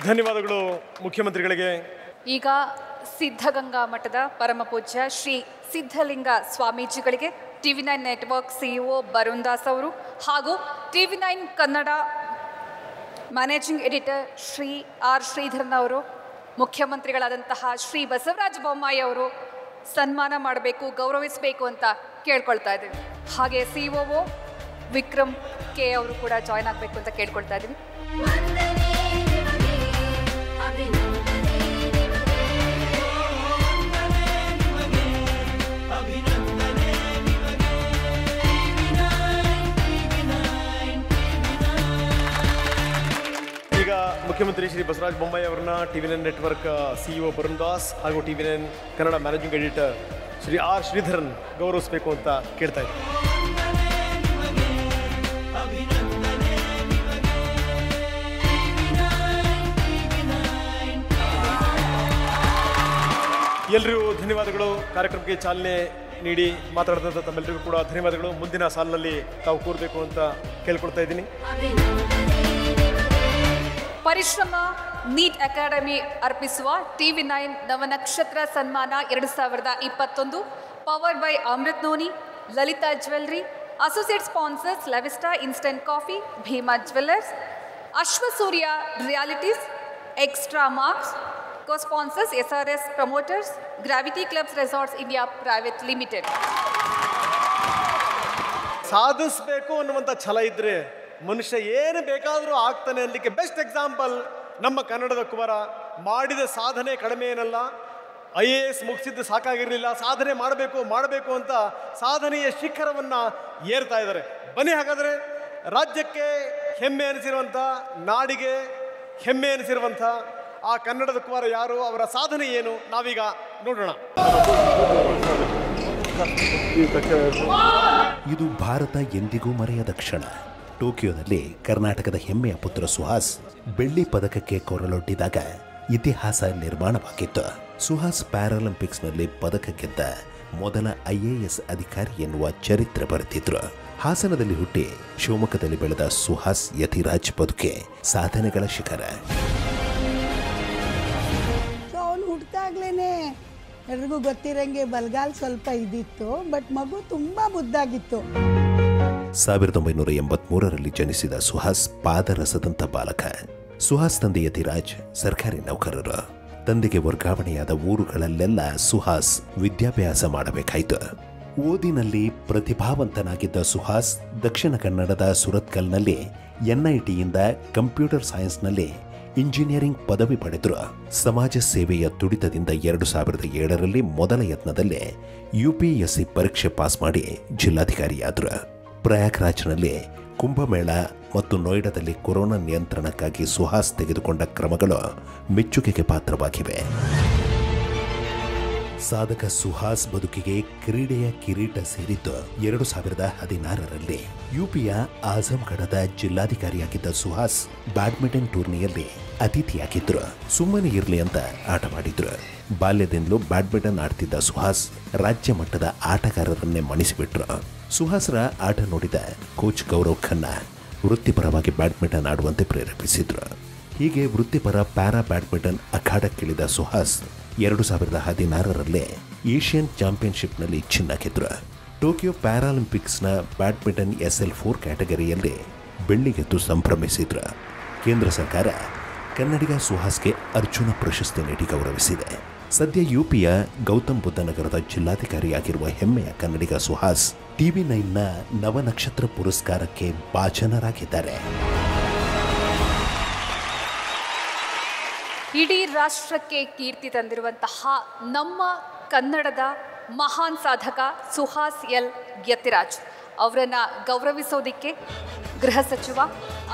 ಧನ್ಯವಾದಗಳು ಮುಖ್ಯಮಂತ್ರಿಗಳಿಗೆ. ಈಗ ಸಿದ್ಧಗಂಗಾ ಮಠದ ಪರಮಪೂಜ್ಯ ಶ್ರೀ ಸಿದ್ಧಲಿಂಗ ಸ್ವಾಮೀಜಿಗಳಿಗೆ TV9 network CEO Barun Das ಅವರು ಹಾಗೂ TV9 Kannada managing editor Shri R Sridharan ಅವರು, ಮುಖ್ಯಮಂತ್ರಿಗಳಾದಂತಹ ಶ್ರೀ ಬಸವರಾಜ ಬೊಮ್ಮಾಯಿ ಅವರು ಸನ್ಮಾನ ಮಾಡಬೇಕು, ಗೌರವಿಸಬೇಕು ಅಂತ ಕೇಳ್ಕೊಳ್ತಾ ಇದ್ದೀವಿ. ಹಾಗೆ COO ವಿಕ್ರಮ್ ಕೆ ಅವರು ಕೂಡ ಜಾಯ್ನ್ ಆಗಬೇಕು ಅಂತ ಕೇಳ್ಕೊಳ್ತಾ ಇದ್ದೀವಿ. ಈಗ ಮುಖ್ಯಮಂತ್ರಿ ಶ್ರೀ ಬಸವರಾಜ ಬೊಮ್ಮಾಯಿ ಅವರನ್ನ TV9 network CEO Barun Das ಹಾಗೂ TV9 Kannada managing editor Shri R Sridharan ಗೌರವಿಸಬೇಕು ಅಂತ ಕೇಳ್ತಾ ಇದ್ದೀನಿ. ಎಲ್ಲರಿಗೂ ಧನ್ಯವಾದಗಳು. ಕಾರ್ಯಕ್ರಮಕ್ಕೆ ಚಾಲನೆ ನೀಡಿ ಮಾತಾಡಿದಂಥ ತಮ್ಮೆಲ್ಲರಿಗೂ ಕೂಡ ಧನ್ಯವಾದಗಳು. ಮುಂದಿನ ಸಾಲಿನಲ್ಲಿ ತಾವು ಕೂರಬೇಕು ಅಂತ ಕೇಳ್ಕೊಳ್ತಾ ಇದ್ದೀನಿ. ಪರಿಶ್ರಮ ನೀಟ್ ಅಕಾಡೆಮಿ ಅರ್ಪಿಸುವ TV9 ನವನಕ್ಷತ್ರ ಸನ್ಮಾನ 2021 powered by Amrut noni, Lalitha jewellery, associate sponsors Levista instant coffee, Bhima jewellers, Ashwasurya realities, extra marks, co-sponsors SRS Promoters, Gravity Clubs Resorts India Private Limited. ಸಾಧಿಸಬೇಕು ಅನ್ನುವಂಥ ಛಲ ಇದ್ದರೆ ಮನುಷ್ಯ ಏನು ಬೇಕಾದರೂ ಆಗ್ತಾನೆ ಅನ್ನಲಿಕ್ಕೆ ಬೆಸ್ಟ್ ಎಕ್ಸಾಂಪಲ್ ನಮ್ಮ ಕನ್ನಡದ ಕುಮಾರ. ಮಾಡಿದ ಸಾಧನೆ ಕಡಿಮೆ ಏನಲ್ಲ. IAS ಮುಗಿಸಿದ್ದು ಸಾಕಾಗಿರಲಿಲ್ಲ, ಸಾಧನೆ ಮಾಡಬೇಕು ಅಂತ ಸಾಧನೆಯ ಶಿಖರವನ್ನು ಏರ್ತಾ ಇದ್ದಾರೆ. ಬನ್ನಿ ಹಾಗಾದರೆ ರಾಜ್ಯಕ್ಕೆ ಹೆಮ್ಮೆ ಅನಿಸಿರುವಂಥ, ನಾಡಿಗೆ ಹೆಮ್ಮೆ ಅನಿಸಿರುವಂಥ ಆ ಕನ್ನಡದ ಕುಮಾರ ಯಾರು, ಅವರ ಸಾಧನೆ ಏನು, ನಾವೀಗ ನೋಡೋಣ. ಇದು ಭಾರತ ಎಂದಿಗೂ ಮರೆಯದ ಕ್ಷಣ. ಟೋಕಿಯೋದಲ್ಲಿ ಕರ್ನಾಟಕದ ಹೆಮ್ಮೆಯ ಪುತ್ರ ಸುಹಾಸ್ ಬೆಳ್ಳಿ ಪದಕಕ್ಕೆ ಕೊರಳೊಡ್ಡಿದಾಗ ಇತಿಹಾಸ ನಿರ್ಮಾಣವಾಗಿತ್ತು. ಸುಹಾಸ್ ಪ್ಯಾರಾಲಿಂಪಿಕ್ಸ್ನಲ್ಲಿ ಪದಕ ಗೆದ್ದ ಮೊದಲ IAS ಅಧಿಕಾರಿ ಎನ್ನುವ ಚರಿತ್ರೆ ಬರೆದಿದ್ರು. ಹಾಸನದಲ್ಲಿ ಹುಟ್ಟಿ ಶಿವಮೊಗ್ಗದಲ್ಲಿ ಬೆಳೆದ ಸುಹಾಸ್ ಯತಿರಾಜ್ ಬದುಕೆ ಸಾಧನೆಗಳ ಶಿಖರ. ಅವನು ಹುಟ್ಟಿದಾಗ್ಲೇನೆ ಎಲ್ರಿಗೂ ಗೊತ್ತಿರಂಗೆ ಬಲ್ಗಾಲ್ ಸ್ವಲ್ಪ ಇದಿತ್ತು, ಬಟ್ ಮಗು ತುಂಬಾ ಮುದ್ದಾಗಿತ್ತು. 1983ರಲ್ಲಿ ಜನಿಸಿದ ಸುಹಾಸ್ ಪಾದರಸದಂತ ಬಾಲಕ. ಸುಹಾಸ್ ತಂದೆ ಯತಿರಾಜ್ ಸರ್ಕಾರಿ ನೌಕರರು. ತಂದೆಗೆ ವರ್ಗಾವಣೆಯಾದ ಊರುಗಳಲ್ಲೆಲ್ಲ ಸುಹಾಸ್ ವಿದ್ಯಾಭ್ಯಾಸ ಮಾಡಬೇಕಾಯಿತು. ಓದಿನಲ್ಲಿ ಪ್ರತಿಭಾವಂತನಾಗಿದ್ದ ಸುಹಾಸ್ ದಕ್ಷಿಣ ಕನ್ನಡದ ಸುರತ್ಕಲ್ನಲ್ಲಿ NITಯಿಂದ ಕಂಪ್ಯೂಟರ್ ಸೈನ್ಸ್ನಲ್ಲಿ ಇಂಜಿನಿಯರಿಂಗ್ ಪದವಿ ಪಡೆದರು. ಸಮಾಜ ಸೇವೆಯ ತುಡಿತದಿಂದ 2007ರಲ್ಲಿ ಮೊದಲ ಯತ್ನದಲ್ಲೇ UPSC ಪರೀಕ್ಷೆ ಪಾಸ್ ಮಾಡಿ ಜಿಲ್ಲಾಧಿಕಾರಿಯಾದರು. ಪ್ರಯಾಗ್ರಾಜ್ನಲ್ಲಿ ಕುಂಭಮೇಳ ಮತ್ತು ನೋಯ್ಡಾದಲ್ಲಿ ಕೊರೋನಾ ನಿಯಂತ್ರಣಕ್ಕಾಗಿ ಸುಹಾಸ್ ತೆಗೆದುಕೊಂಡ ಕ್ರಮಗಳು ಮೆಚ್ಚುಗೆಗೆ ಪಾತ್ರವಾಗಿವೆ. ಸಾಧಕ ಸುಹಾಸ್ ಬದುಕಿಗೆ ಕ್ರೀಡೆಯ ಕಿರೀಟ ಸೇರಿದ್ದು 2016ರಲ್ಲಿ UPಯ ಆಜಂಗಢದ ಜಿಲ್ಲಾಧಿಕಾರಿಯಾಗಿದ್ದ ಸುಹಾಸ್ ಬ್ಯಾಡ್ಮಿಂಟನ್ ಟೂರ್ನಿಯಲ್ಲಿ ಅತಿಥಿಯಾಗಿದ್ರು. ಸುಮ್ಮನೆ ಇರಲಿ ಅಂತ ಆಟವಾಡಿದ್ರು. ಬಾಲ್ಯದಿಂದಲೂ ಬ್ಯಾಡ್ಮಿಂಟನ್ ಆಡ್ತಿದ್ದ ಸುಹಾಸ್ ರಾಜ್ಯ ಮಟ್ಟದ ಆಟಗಾರರನ್ನೇ ಮಣಿಸಿಬಿಟ್ರು. ಸುಹಾಸ್ರ ಆಟ ನೋಡಿದ ಕೋಚ್ ಗೌರವ್ ಖನ್ನಾ ವೃತ್ತಿಪರವಾಗಿ ಬ್ಯಾಡ್ಮಿಂಟನ್ ಆಡುವಂತೆ ಪ್ರೇರೇಪಿಸಿದ್ರು. ಹೀಗೆ ವೃತ್ತಿಪರ ಪ್ಯಾರಾ ಬ್ಯಾಡ್ಮಿಂಟನ್ ಅಖಾಡಕ್ಕಿಳಿದ ಸುಹಾಸ್ 2016ರಲ್ಲೇ ಏಷ್ಯನ್ ಚಾಂಪಿಯನ್ಶಿಪ್ನಲ್ಲಿ ಚಿನ್ನ ಗೆದ್ರು. ಟೋಕಿಯೋ ಪ್ಯಾರಾಲಿಂಪಿಕ್ಸ್ನ ಬ್ಯಾಡ್ಮಿಂಟನ್ SL4 ಕ್ಯಾಟಗರಿಯಲ್ಲಿ ಬೆಳ್ಳಿ ಗೆದ್ದು ಸಂಭ್ರಮಿಸಿದ್ರು. ಕೇಂದ್ರ ಸರ್ಕಾರ ಕನ್ನಡಿಗ ಸುಹಾಸ್ಗೆ ಅರ್ಜುನ ಪ್ರಶಸ್ತಿ ನೀಡಿ ಗೌರವಿಸಿದೆ. ಸದ್ಯ UPಯ ಗೌತಮ್ ಬುದ್ಧ ನಗರದ ಜಿಲ್ಲಾಧಿಕಾರಿಯಾಗಿರುವ ಹೆಮ್ಮೆಯ ಕನ್ನಡಿಗ ಸುಹಾಸ್ TV9ನ ನವನಕ್ಷತ್ರ ಪುರಸ್ಕಾರಕ್ಕೆ ಭಾಜನರಾಗಿದ್ದಾರೆ. ಇಡೀ ರಾಷ್ಟ್ರಕ್ಕೆ ಕೀರ್ತಿ ತಂದಿರುವಂತಹ ನಮ್ಮ ಕನ್ನಡದ ಮಹಾನ್ ಸಾಧಕ ಸುಹಾಸ್ ಎಲ್ ಯತಿರಾಜ್ ಅವರನ್ನು ಗೌರವಿಸೋದಕ್ಕೆ ಗೃಹ ಸಚಿವ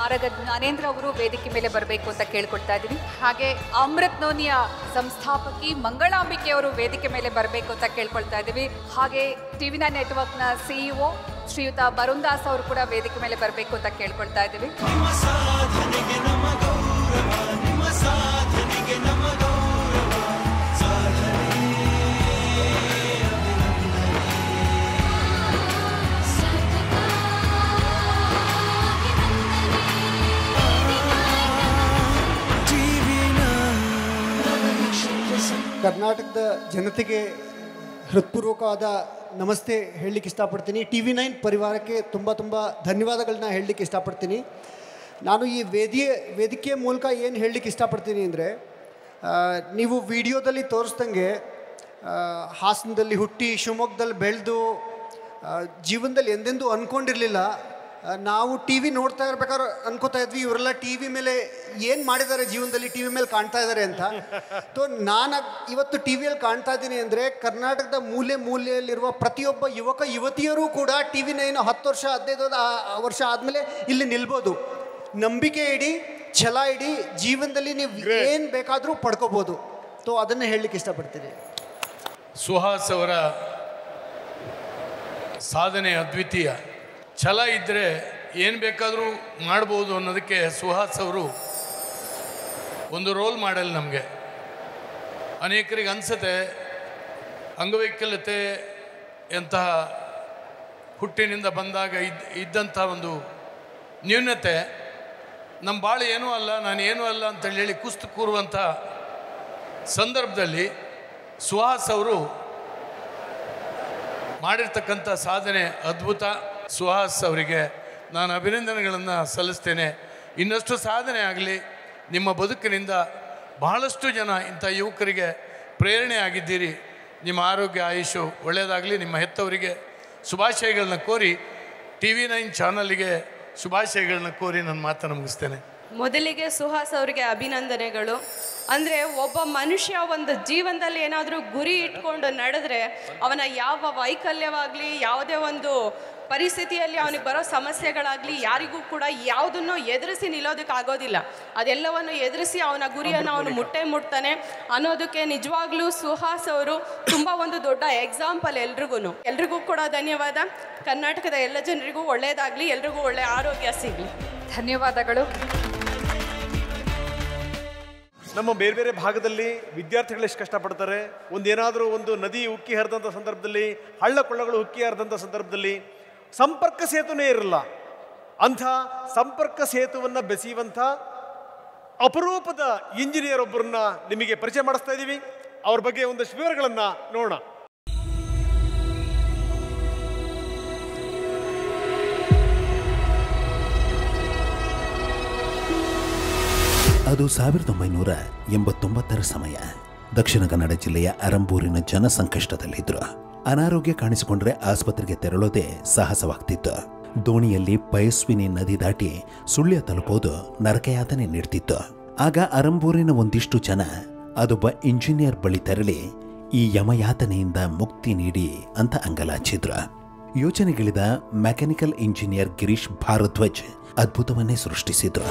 ಆರಗ ಜ್ಞಾನೇಂದ್ರ ಅವರು ವೇದಿಕೆ ಮೇಲೆ ಬರಬೇಕು ಅಂತ ಕೇಳ್ಕೊಳ್ತಾ ಇದ್ದೀನಿ. ಹಾಗೆ ಅಮೃತ್ ನೋನಿಯ ಸಂಸ್ಥಾಪಕಿ ಮಂಗಳಾಂಬಿಕೆ ಅವರು ವೇದಿಕೆ ಮೇಲೆ ಬರಬೇಕು ಅಂತ ಕೇಳ್ಕೊಳ್ತಾ ಇದ್ದೀವಿ. ಹಾಗೆ TV9 ನೆಟ್ವರ್ಕ್ನ CEO ಶ್ರೀಯುತ ಬರುಣ್ ದಾಸ್ ಅವರು ಕೂಡ ವೇದಿಕೆ ಮೇಲೆ ಬರಬೇಕು ಅಂತ ಕೇಳ್ಕೊಳ್ತಾ ಇದ್ದೀವಿ. ಕರ್ನಾಟಕದ ಜನತೆಗೆ ಹೃತ್ಪೂರ್ವಕವಾದ ನಮಸ್ತೆ ಹೇಳಲಿಕ್ಕೆ ಇಷ್ಟಪಡ್ತೀನಿ. TV9 ಪರಿವಾರಕ್ಕೆ ತುಂಬ ತುಂಬ ಧನ್ಯವಾದಗಳನ್ನ ಹೇಳಲಿಕ್ಕೆ ಇಷ್ಟಪಡ್ತೀನಿ. ನಾನು ಈ ವೇದಿಕೆಯ ಮೂಲಕ ಏನು ಹೇಳಲಿಕ್ಕೆ ಇಷ್ಟಪಡ್ತೀನಿ ಅಂದರೆ, ನೀವು ವಿಡಿಯೋದಲ್ಲಿ ತೋರಿಸ್ದಂಗೆ ಹಾಸನದಲ್ಲಿ ಹುಟ್ಟಿ ಶಿವಮೊಗ್ಗದಲ್ಲಿ ಬೆಳೆದು ಜೀವನದಲ್ಲಿ ಎಂದೆಂದೂ ಅಂದ್ಕೊಂಡಿರಲಿಲ್ಲ. ನಾವು TV ನೋಡ್ತಾ ಇರ್ಬೇಕಾದ್ರೆ ಅನ್ಕೋತಾ ಇದ್ವಿ ಇವರೆಲ್ಲ TV ಮೇಲೆ ಏನು ಮಾಡಿದ್ದಾರೆ ಜೀವನದಲ್ಲಿ, TV ಮೇಲೆ ಕಾಣ್ತಾ ಇದ್ದಾರೆ ಅಂತ. ನಾನು ಇವತ್ತು TVಯಲ್ಲಿ ಕಾಣ್ತಾ ಇದ್ದೀನಿ ಅಂದರೆ ಕರ್ನಾಟಕದ ಮೂಲೆಯಲ್ಲಿರುವ ಪ್ರತಿಯೊಬ್ಬ ಯುವಕ ಯುವತಿಯರೂ ಕೂಡ TV9 10 ವರ್ಷ 15 ವರ್ಷ ಆದಮೇಲೆ ಇಲ್ಲಿ ನಿಲ್ಬೋದು. ನಂಬಿಕೆ ಇಡಿ, ಛಲ ಇಡಿ, ಜೀವನದಲ್ಲಿ ನೀವು ಏನು ಬೇಕಾದರೂ ಪಡ್ಕೋಬೋದು. ಅದನ್ನು ಹೇಳಲಿಕ್ಕೆ ಇಷ್ಟಪಡ್ತೀನಿ. ಸುಹಾಸ್ ಅವರ ಸಾಧನೆ ಅದ್ವಿತೀಯ. ಛಲ ಇದ್ದರೆ ಏನು ಬೇಕಾದರೂ ಮಾಡ್ಬೋದು ಅನ್ನೋದಕ್ಕೆ ಸುಹಾಸ್ ಅವರು ಒಂದು ರೋಲ್ ಮಾಡೆಲ್. ನಮಗೆ ಅನೇಕರಿಗೆ ಅನಿಸುತ್ತೆ ಅಂಗವೈಕಲ್ಯತೆ ಎಂತಹ ಹುಟ್ಟಿನಿಂದ ಬಂದಾಗ ಇದ್ದಂಥ ಒಂದು ನ್ಯೂನತೆ ನಮ್ಮ ಭಾಳ ಏನೂ ಅಲ್ಲ, ನಾನು ಏನೂ ಅಲ್ಲ ಅಂತೇಳಿ ಹೇಳಿ ಕುಸ್ತು ಕೂರುವಂಥ ಸಂದರ್ಭದಲ್ಲಿ ಸುಹಾಸ್ ಅವರು ಮಾಡಿರ್ತಕ್ಕಂಥ ಸಾಧನೆ ಅದ್ಭುತ. ಸುಹಾಸ್ ಅವರಿಗೆ ನಾನು ಅಭಿನಂದನೆಗಳನ್ನು ಸಲ್ಲಿಸ್ತೇನೆ. ಇನ್ನಷ್ಟು ಸಾಧನೆ ಆಗಲಿ. ನಿಮ್ಮ ಬದುಕಿನಿಂದ ಬಹಳಷ್ಟು ಜನ ಇಂಥ ಯುವಕರಿಗೆ ಪ್ರೇರಣೆ ಆಗಿದ್ದೀರಿ. ನಿಮ್ಮ ಆರೋಗ್ಯ ಆಯುಷು ಒಳ್ಳೆಯದಾಗಲಿ. ನಿಮ್ಮ ಹೆತ್ತವರಿಗೆ ಶುಭಾಶಯಗಳನ್ನ ಕೋರಿ TV9 ಚಾನಲ್ಗೆ ಶುಭಾಶಯಗಳನ್ನ ಕೋರಿ ನನ್ನ ಮಾತನ್ನು ಮುಗಿಸ್ತೇನೆ. ಮೊದಲಿಗೆ ಸುಹಾಸ್ ಅವರಿಗೆ ಅಭಿನಂದನೆಗಳು. ಅಂದರೆ ಒಬ್ಬ ಮನುಷ್ಯ ಒಂದು ಜೀವನದಲ್ಲಿ ಏನಾದರೂ ಗುರಿ ಇಟ್ಕೊಂಡು ನಡೆದ್ರೆ ಅವನ ಯಾವ ವೈಕಲ್ಯವಾಗಲಿ, ಯಾವುದೇ ಒಂದು ಪರಿಸ್ಥಿತಿಯಲ್ಲಿ ಅವನಿಗೆ ಬರೋ ಸಮಸ್ಯೆಗಳಾಗಲಿ ಯಾರಿಗೂ ಕೂಡ ಯಾವುದನ್ನು ಎದುರಿಸಿ ನಿಲ್ಲೋದಕ್ಕಾಗೋದಿಲ್ಲ. ಅದೆಲ್ಲವನ್ನು ಎದುರಿಸಿ ಅವನ ಗುರಿಯನ್ನು ಅವನು ಮುಟ್ತಾನೆ ಅನ್ನೋದಕ್ಕೆ ನಿಜವಾಗ್ಲೂ ಸುಹಾಸ್ ಅವರು ತುಂಬ ಒಂದು ದೊಡ್ಡ ಎಕ್ಸಾಂಪಲ್. ಎಲ್ರಿಗೂ ಕೂಡ ಧನ್ಯವಾದ. ಕರ್ನಾಟಕದ ಎಲ್ಲ ಜನರಿಗೂ ಒಳ್ಳೆಯದಾಗಲಿ, ಎಲ್ರಿಗೂ ಒಳ್ಳೆಯ ಆರೋಗ್ಯ ಸಿಗಲಿ. ಧನ್ಯವಾದಗಳು. ನಮ್ಮ ಬೇರೆ ಬೇರೆ ಭಾಗದಲ್ಲಿ ವಿದ್ಯಾರ್ಥಿಗಳು ಎಷ್ಟು ಕಷ್ಟಪಡ್ತಾರೆ. ಒಂದೇನಾದರೂ ಒಂದು ನದಿ ಉಕ್ಕಿ ಹರಿದಂಥ ಸಂದರ್ಭದಲ್ಲಿ, ಹಳ್ಳ ಕೊಳ್ಳಗಳು ಉಕ್ಕಿ ಹರಿದಂಥ ಸಂದರ್ಭದಲ್ಲಿ ಸಂಪರ್ಕ ಸೇತುನೇ ಇರಲ್ಲ. ಅಂಥ ಸಂಪರ್ಕ ಸೇತುವನ್ನು ಬೆಸೆಯುವಂಥ ಅಪರೂಪದ ಇಂಜಿನಿಯರ್ ಒಬ್ಬರನ್ನ ನಿಮಗೆ ಪರಿಚಯ ಮಾಡಿಸ್ತಾ ಇದ್ದೀವಿ. ಅವ್ರ ಬಗ್ಗೆ ಒಂದಷ್ಟು ವಿವರಗಳನ್ನು ನೋಡೋಣ. ಅದು 1989ರ ಸಮಯ. ದಕ್ಷಿಣ ಕನ್ನಡ ಜಿಲ್ಲೆಯ ಅರಂಬೂರಿನ ಜನ ಸಂಕಷ್ಟದಲ್ಲಿದ್ದರು. ಅನಾರೋಗ್ಯ ಕಾಣಿಸಿಕೊಂಡ್ರೆ ಆಸ್ಪತ್ರೆಗೆ ತೆರಳೋದೇ ಸಾಹಸವಾಗ್ತಿತ್ತು. ದೋಣಿಯಲ್ಲಿ ಪಯಸ್ವಿನಿ ನದಿ ದಾಟಿ ಸುಳ್ಯ ತಲುಪೋದು ನರಕಯಾತನೆ ನೀಡ್ತಿತ್ತು. ಆಗ ಅರಂಬೂರಿನ ಒಂದಿಷ್ಟು ಜನ ಅದೊಬ್ಬ ಇಂಜಿನಿಯರ್ ಬಳಿ ತೆರಳಿ ಈ ಯಮಯಾತನೆಯಿಂದ ಮುಕ್ತಿ ನೀಡಿ ಅಂತ ಅಂಗಲಾಚಿದ್ರು. ಯೋಚನೆಗಿಳಿದ ಮೆಕ್ಯಾನಿಕಲ್ ಇಂಜಿನಿಯರ್ ಗಿರೀಶ್ ಭಾರದ್ವಾಜ್ ಅದ್ಭುತವನ್ನೇ ಸೃಷ್ಟಿಸಿದ್ರು.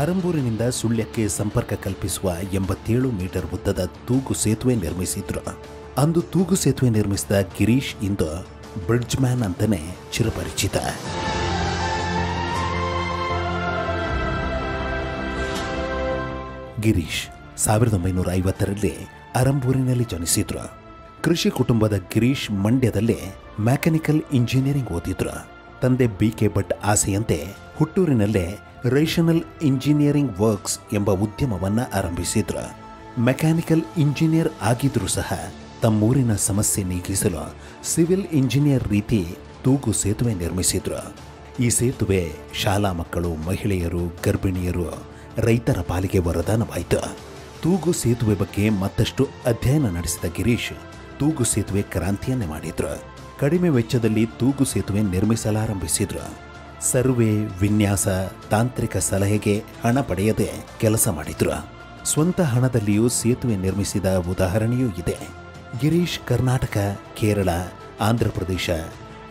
ಅರಂಬೂರಿನಿಂದ ಸುಳ್ಯಕ್ಕೆ ಸಂಪರ್ಕ ಕಲ್ಪಿಸುವ 87 ಮೀಟರ್ ಉದ್ದದ ತೂಗು ಸೇತುವೆ ನಿರ್ಮಿಸಿದ್ರು. ಅಂದು ತೂಗು ಸೇತುವೆ ನಿರ್ಮಿಸಿದ ಗಿರೀಶ್ ಇಂದು ಬ್ರಿಡ್ಜ್ ಮ್ಯಾನ್ ಅಂತಾನೆ ಚಿರಪರಿಚಿತ. ಗಿರೀಶ್ 1950ರಲ್ಲಿ ಅರಂಬೂರಿನಲ್ಲಿ ಜನಿಸಿದ್ರು. ಕೃಷಿ ಕುಟುಂಬದ ಗಿರೀಶ್ ಮಂಡ್ಯದಲ್ಲೇ ಮೆಕ್ಯಾನಿಕಲ್ ಇಂಜಿನಿಯರಿಂಗ್ ಓದಿದ್ರು. ತಂದೆ BK ಭಟ್ ಆಸೆಯಂತೆ ಹುಟ್ಟೂರಿನಲ್ಲೇ ರೇಷನಲ್ ಇಂಜಿನಿಯರಿಂಗ್ ವರ್ಕ್ಸ್ ಎಂಬ ಉದ್ಯಮವನ್ನು ಆರಂಭಿಸಿದ್ರು. ಮೆಕ್ಯಾನಿಕಲ್ ಇಂಜಿನಿಯರ್ ಆಗಿದ್ರೂ ಸಹ ತಮ್ಮೂರಿನ ಸಮಸ್ಯೆ ನೀಗಿಸಲು ಸಿವಿಲ್ ಇಂಜಿನಿಯರ್ ರೀತಿ ತೂಗು ಸೇತುವೆ ನಿರ್ಮಿಸಿದ್ರು. ಈ ಸೇತುವೆ ಶಾಲಾ ಮಕ್ಕಳು, ಮಹಿಳೆಯರು, ಗರ್ಭಿಣಿಯರು, ರೈತರ ಪಾಲಿಗೆ ವರದಾನವಾಯಿತು. ತೂಗು ಸೇತುವೆ ಬಗ್ಗೆ ಮತ್ತಷ್ಟು ಅಧ್ಯಯನ ನಡೆಸಿದ ಗಿರೀಶ್ ತೂಗು ಸೇತುವೆ ಕ್ರಾಂತಿಯನ್ನೇ ಮಾಡಿದ್ರು. ಕಡಿಮೆ ವೆಚ್ಚದಲ್ಲಿ ತೂಗು ಸೇತುವೆ ನಿರ್ಮಿಸಲಾರಂಭಿಸಿದ್ರು. ಸರ್ವೆ, ವಿನ್ಯಾಸ, ತಾಂತ್ರಿಕ ಸಲಹೆಗೆ ಹಣ ಪಡೆಯದೆ ಕೆಲಸ ಮಾಡಿದ್ರು. ಸ್ವಂತ ಹಣದಲ್ಲಿಯೂ ಸೇತುವೆ ನಿರ್ಮಿಸಿದ ಉದಾಹರಣೆಯೂ ಇದೆ. ಗಿರೀಶ್ ಕರ್ನಾಟಕ, ಕೇರಳ, ಆಂಧ್ರಪ್ರದೇಶ,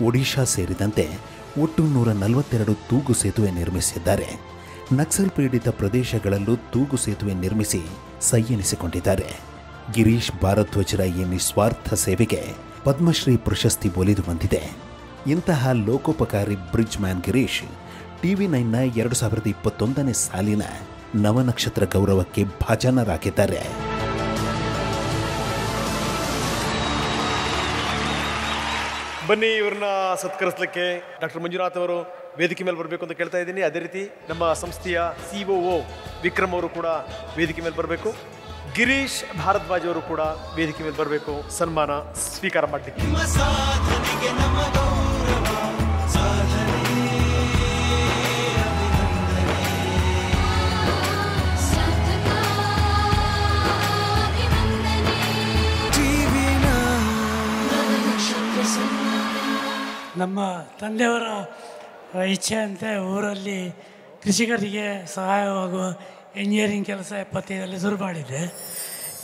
ಒಡಿಶಾ ಸೇರಿದಂತೆ ಒಟ್ಟು 142 ತೂಗು ಸೇತುವೆ ನಿರ್ಮಿಸಿದ್ದಾರೆ. ನಕ್ಸಲ್ ಪೀಡಿತ ಪ್ರದೇಶಗಳಲ್ಲೂ ತೂಗು ಸೇತುವೆ ನಿರ್ಮಿಸಿ ಸೈ ಎನಿಸಿಕೊಂಡಿದ್ದಾರೆ. ಗಿರೀಶ್ ಭಾರದ್ವಾಜರ ಈ ನಿಸ್ವಾರ್ಥ ಸೇವೆಗೆ ಪದ್ಮಶ್ರೀ ಪ್ರಶಸ್ತಿ ಒಲಿದು ಬಂದಿದೆ. ಇಂತಹ ಲೋಕೋಪಕಾರಿ ಬ್ರಿಡ್ಜ್ ಮ್ಯಾನ್ ಗಿರೀಶ್ TV9ನ 2021ನೇ ಸಾಲಿನ ನವನಕ್ಷತ್ರ ಗೌರವಕ್ಕೆ ಭಾಜನರಾಗಿದ್ದಾರೆ. ಬನ್ನಿ ಇವ್ರನ್ನ ಸತ್ಕರಿಸಲಿಕ್ಕೆ ಡಾಕ್ಟರ್ ಮಂಜುನಾಥ್ ಅವರು ವೇದಿಕೆ ಮೇಲೆ ಬರಬೇಕು ಅಂತ ಕೇಳ್ತಾ ಇದ್ದೀನಿ. ಅದೇ ರೀತಿ ನಮ್ಮ ಸಂಸ್ಥೆಯ COO ವಿಕ್ರಮ್ ಅವರು ಕೂಡ ವೇದಿಕೆ ಮೇಲೆ ಬರಬೇಕು. ಗಿರೀಶ್ ಭಾರದ್ವಾಜ್ ಅವರು ಕೂಡ ವೇದಿಕೆ ಮೇಲೆ ಬರಬೇಕು, ಸನ್ಮಾನ ಸ್ವೀಕಾರ ಮಾಡಲಿಕ್ಕೆ. ನಮ್ಮ ತಂದೆಯವರ ಇಚ್ಛೆಯಂತೆ ಊರಲ್ಲಿ ಕೃಷಿಕರಿಗೆ ಸಹಾಯವಾಗುವ ಇಂಜಿನಿಯರಿಂಗ್ ಕೆಲಸ 75ರಲ್ಲಿ ಶುರು ಮಾಡಿದ್ದೆ.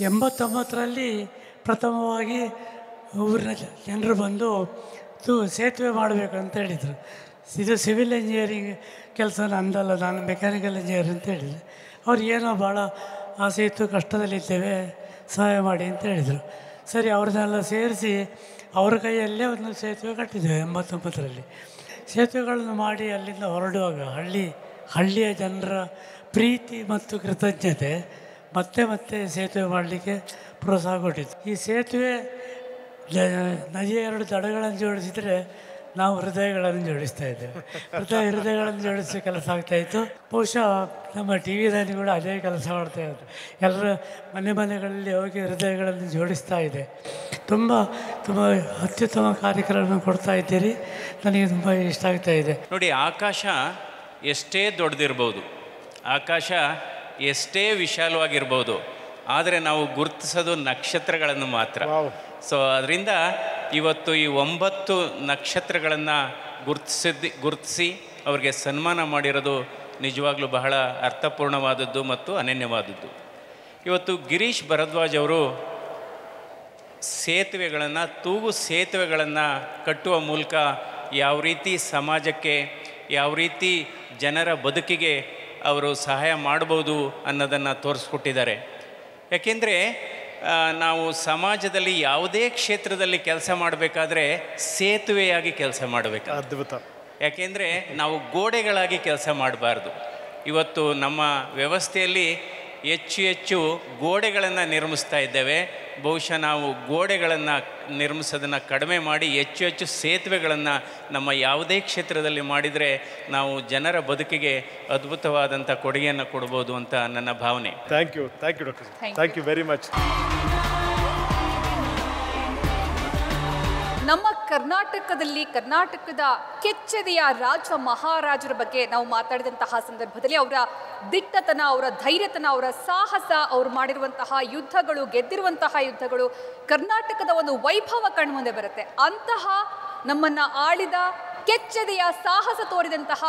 89ರಲ್ಲಿ ಪ್ರಥಮವಾಗಿ ಊರಿನ ಜನರು ಬಂದು ಸೇತುವೆ ಮಾಡಬೇಕು ಅಂತ ಹೇಳಿದರು. ಇದು ಸಿವಿಲ್ ಇಂಜಿನಿಯರಿಂಗ್ ಕೆಲಸ ನಂದಲ್ಲ, ನಾನು ಮೆಕ್ಯಾನಿಕಲ್ ಇಂಜಿನಿಯರ್ ಅಂತ ಹೇಳಿದೆ. ಅವ್ರು ಏನೋ ಭಾಳ ಆಸೆ ಇತ್ತು, ಕಷ್ಟದಲ್ಲಿದ್ದೇವೆ, ಸಹಾಯ ಮಾಡಿ ಅಂತ ಹೇಳಿದರು. ಸರಿ, ಅವ್ರನ್ನೆಲ್ಲ ಸೇರಿಸಿ ಅವರ ಕೈಯಲ್ಲೇ ಒಂದು ಸೇತುವೆ ಕಟ್ಟಿದ್ದೇವೆ 89ರಲ್ಲಿ. ಸೇತುವೆಗಳನ್ನು ಮಾಡಿ ಅಲ್ಲಿಂದ ಹೊರಡುವಾಗ ಹಳ್ಳಿಯ ಜನರ ಪ್ರೀತಿ ಮತ್ತು ಕೃತಜ್ಞತೆ ಮತ್ತೆ ಸೇತುವೆ ಮಾಡಲಿಕ್ಕೆ ಪ್ರೋತ್ಸಾಹ ಕೊಟ್ಟಿತ್ತು. ಈ ಸೇತುವೆ ನದಿಯ 2 ದಡಗಳನ್ನು ಜೋಡಿಸಿದರೆ ನಾವು ಹೃದಯಗಳನ್ನು ಜೋಡಿಸ್ತಾ ಇದ್ದೇವೆ. ಹೃದಯಗಳನ್ನು ಜೋಡಿಸೋ ಕೆಲಸ ಆಗ್ತಾಯಿತ್ತು. ಬಹುಶಃ ನಮ್ಮ TV9 ಕೂಡ ಅದೇ ಕೆಲಸ ಮಾಡ್ತಾ ಇತ್ತು. ಎಲ್ಲರ ಮನೆಗಳಲ್ಲಿ ಹೋಗಿ ಹೃದಯಗಳನ್ನು ಜೋಡಿಸ್ತಾ ಇದೆ. ತುಂಬ ಅತ್ಯುತ್ತಮ ಕಾರ್ಯಕ್ರಮ ಕೊಡ್ತಾ ಇದ್ದೀರಿ, ನನಗೆ ತುಂಬ ಇಷ್ಟ ಆಗ್ತಾ ಇದೆ. ನೋಡಿ, ಆಕಾಶ ಎಷ್ಟೇ ದೊಡ್ಡದಿರ್ಬೋದು, ಆಕಾಶ ಎಷ್ಟೇ ವಿಶಾಲವಾಗಿರ್ಬೋದು, ಆದರೆ ನಾವು ಗುರುತಿಸೋದು ನಕ್ಷತ್ರಗಳನ್ನು ಮಾತ್ರ. ಸೊ ಅದರಿಂದ ಇವತ್ತು ಈ 9 ನಕ್ಷತ್ರಗಳನ್ನು ಗುರುತಿಸಿ ಅವರಿಗೆ ಸನ್ಮಾನ ಮಾಡಿರೋದು ನಿಜವಾಗ್ಲೂ ಬಹಳ ಅರ್ಥಪೂರ್ಣವಾದದ್ದು ಮತ್ತು ಅನನ್ಯವಾದದ್ದು. ಇವತ್ತು ಗಿರೀಶ್ ಭರದ್ವಾಜ್ ಅವರು ತೂಗು ಸೇತುವೆಗಳನ್ನು ಕಟ್ಟುವ ಮೂಲಕ ಯಾವ ರೀತಿ ಸಮಾಜಕ್ಕೆ, ಯಾವ ರೀತಿ ಜನರ ಬದುಕಿಗೆ ಅವರು ಸಹಾಯ ಮಾಡ್ಬೋದು ಅನ್ನೋದನ್ನು ತೋರಿಸ್ಕೊಟ್ಟಿದ್ದಾರೆ. ಯಾಕೆಂದರೆ ನಾವು ಸಮಾಜದಲ್ಲಿ ಯಾವುದೇ ಕ್ಷೇತ್ರದಲ್ಲಿ ಕೆಲಸ ಮಾಡಬೇಕಾದ್ರೆ ಸೇತುವೆಯಾಗಿ ಕೆಲಸ ಮಾಡಬೇಕು. ಅದ್ಭುತ. ಯಾಕೆಂದರೆ ನಾವು ಗೋಡೆಗಳಾಗಿ ಕೆಲಸ ಮಾಡಬಾರ್ದು. ಇವತ್ತು ನಮ್ಮ ವ್ಯವಸ್ಥೆಯಲ್ಲಿ ಹೆಚ್ಚು ಗೋಡೆಗಳನ್ನು ನಿರ್ಮಿಸ್ತಾ ಇದ್ದೇವೆ. ಬಹುಶಃ ನಾವು ಗೋಡೆಗಳನ್ನು ನಿರ್ಮಿಸೋದನ್ನು ಕಡಿಮೆ ಮಾಡಿ ಹೆಚ್ಚು ಸೇತುವೆಗಳನ್ನು ನಮ್ಮ ಯಾವುದೇ ಕ್ಷೇತ್ರದಲ್ಲಿ ಮಾಡಿದರೆ ನಾವು ಜನರ ಬದುಕಿಗೆ ಅದ್ಭುತವಾದಂಥ ಕೊಡುಗೆಯನ್ನು ಕೊಡ್ಬೋದು ಅಂತ ನನ್ನ ಭಾವನೆ. Thank you doctor. Thank you very much. ನಮ್ಮ ಕರ್ನಾಟಕದ ಕೆಚ್ಚೆದೆಯ ರಾಜ ಮಹಾರಾಜರ ಬಗ್ಗೆ ನಾವು ಮಾತಾಡಿದಂತಹ ಸಂದರ್ಭದಲ್ಲಿ ಅವರ ದಿಟ್ಟತನ, ಅವರ ಧೈರ್ಯತನ, ಅವರ ಸಾಹಸ, ಅವರು ಮಾಡಿರುವಂತಹ ಯುದ್ಧಗಳು, ಗೆದ್ದಿರುವಂತಹ ಯುದ್ಧಗಳು, ಕರ್ನಾಟಕದ ಒಂದು ವೈಭವ ಕಣ್ಮುಂದೆ ಬರುತ್ತೆ. ಅಂತಹ ನಮ್ಮನ್ನ ಆಳಿದ ಕೆಚ್ಚೆದೆಯ ಸಾಹಸ ತೋರಿದಂತಹ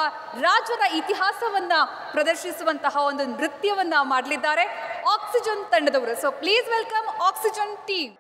ರಾಜರ ಇತಿಹಾಸವನ್ನ ಪ್ರದರ್ಶಿಸುವಂತಹ ಒಂದು ನೃತ್ಯವನ್ನ ಮಾಡಲಿದ್ದಾರೆ ಆಕ್ಸಿಜನ್ ತಂಡದವರು. So please welcome oxygen team.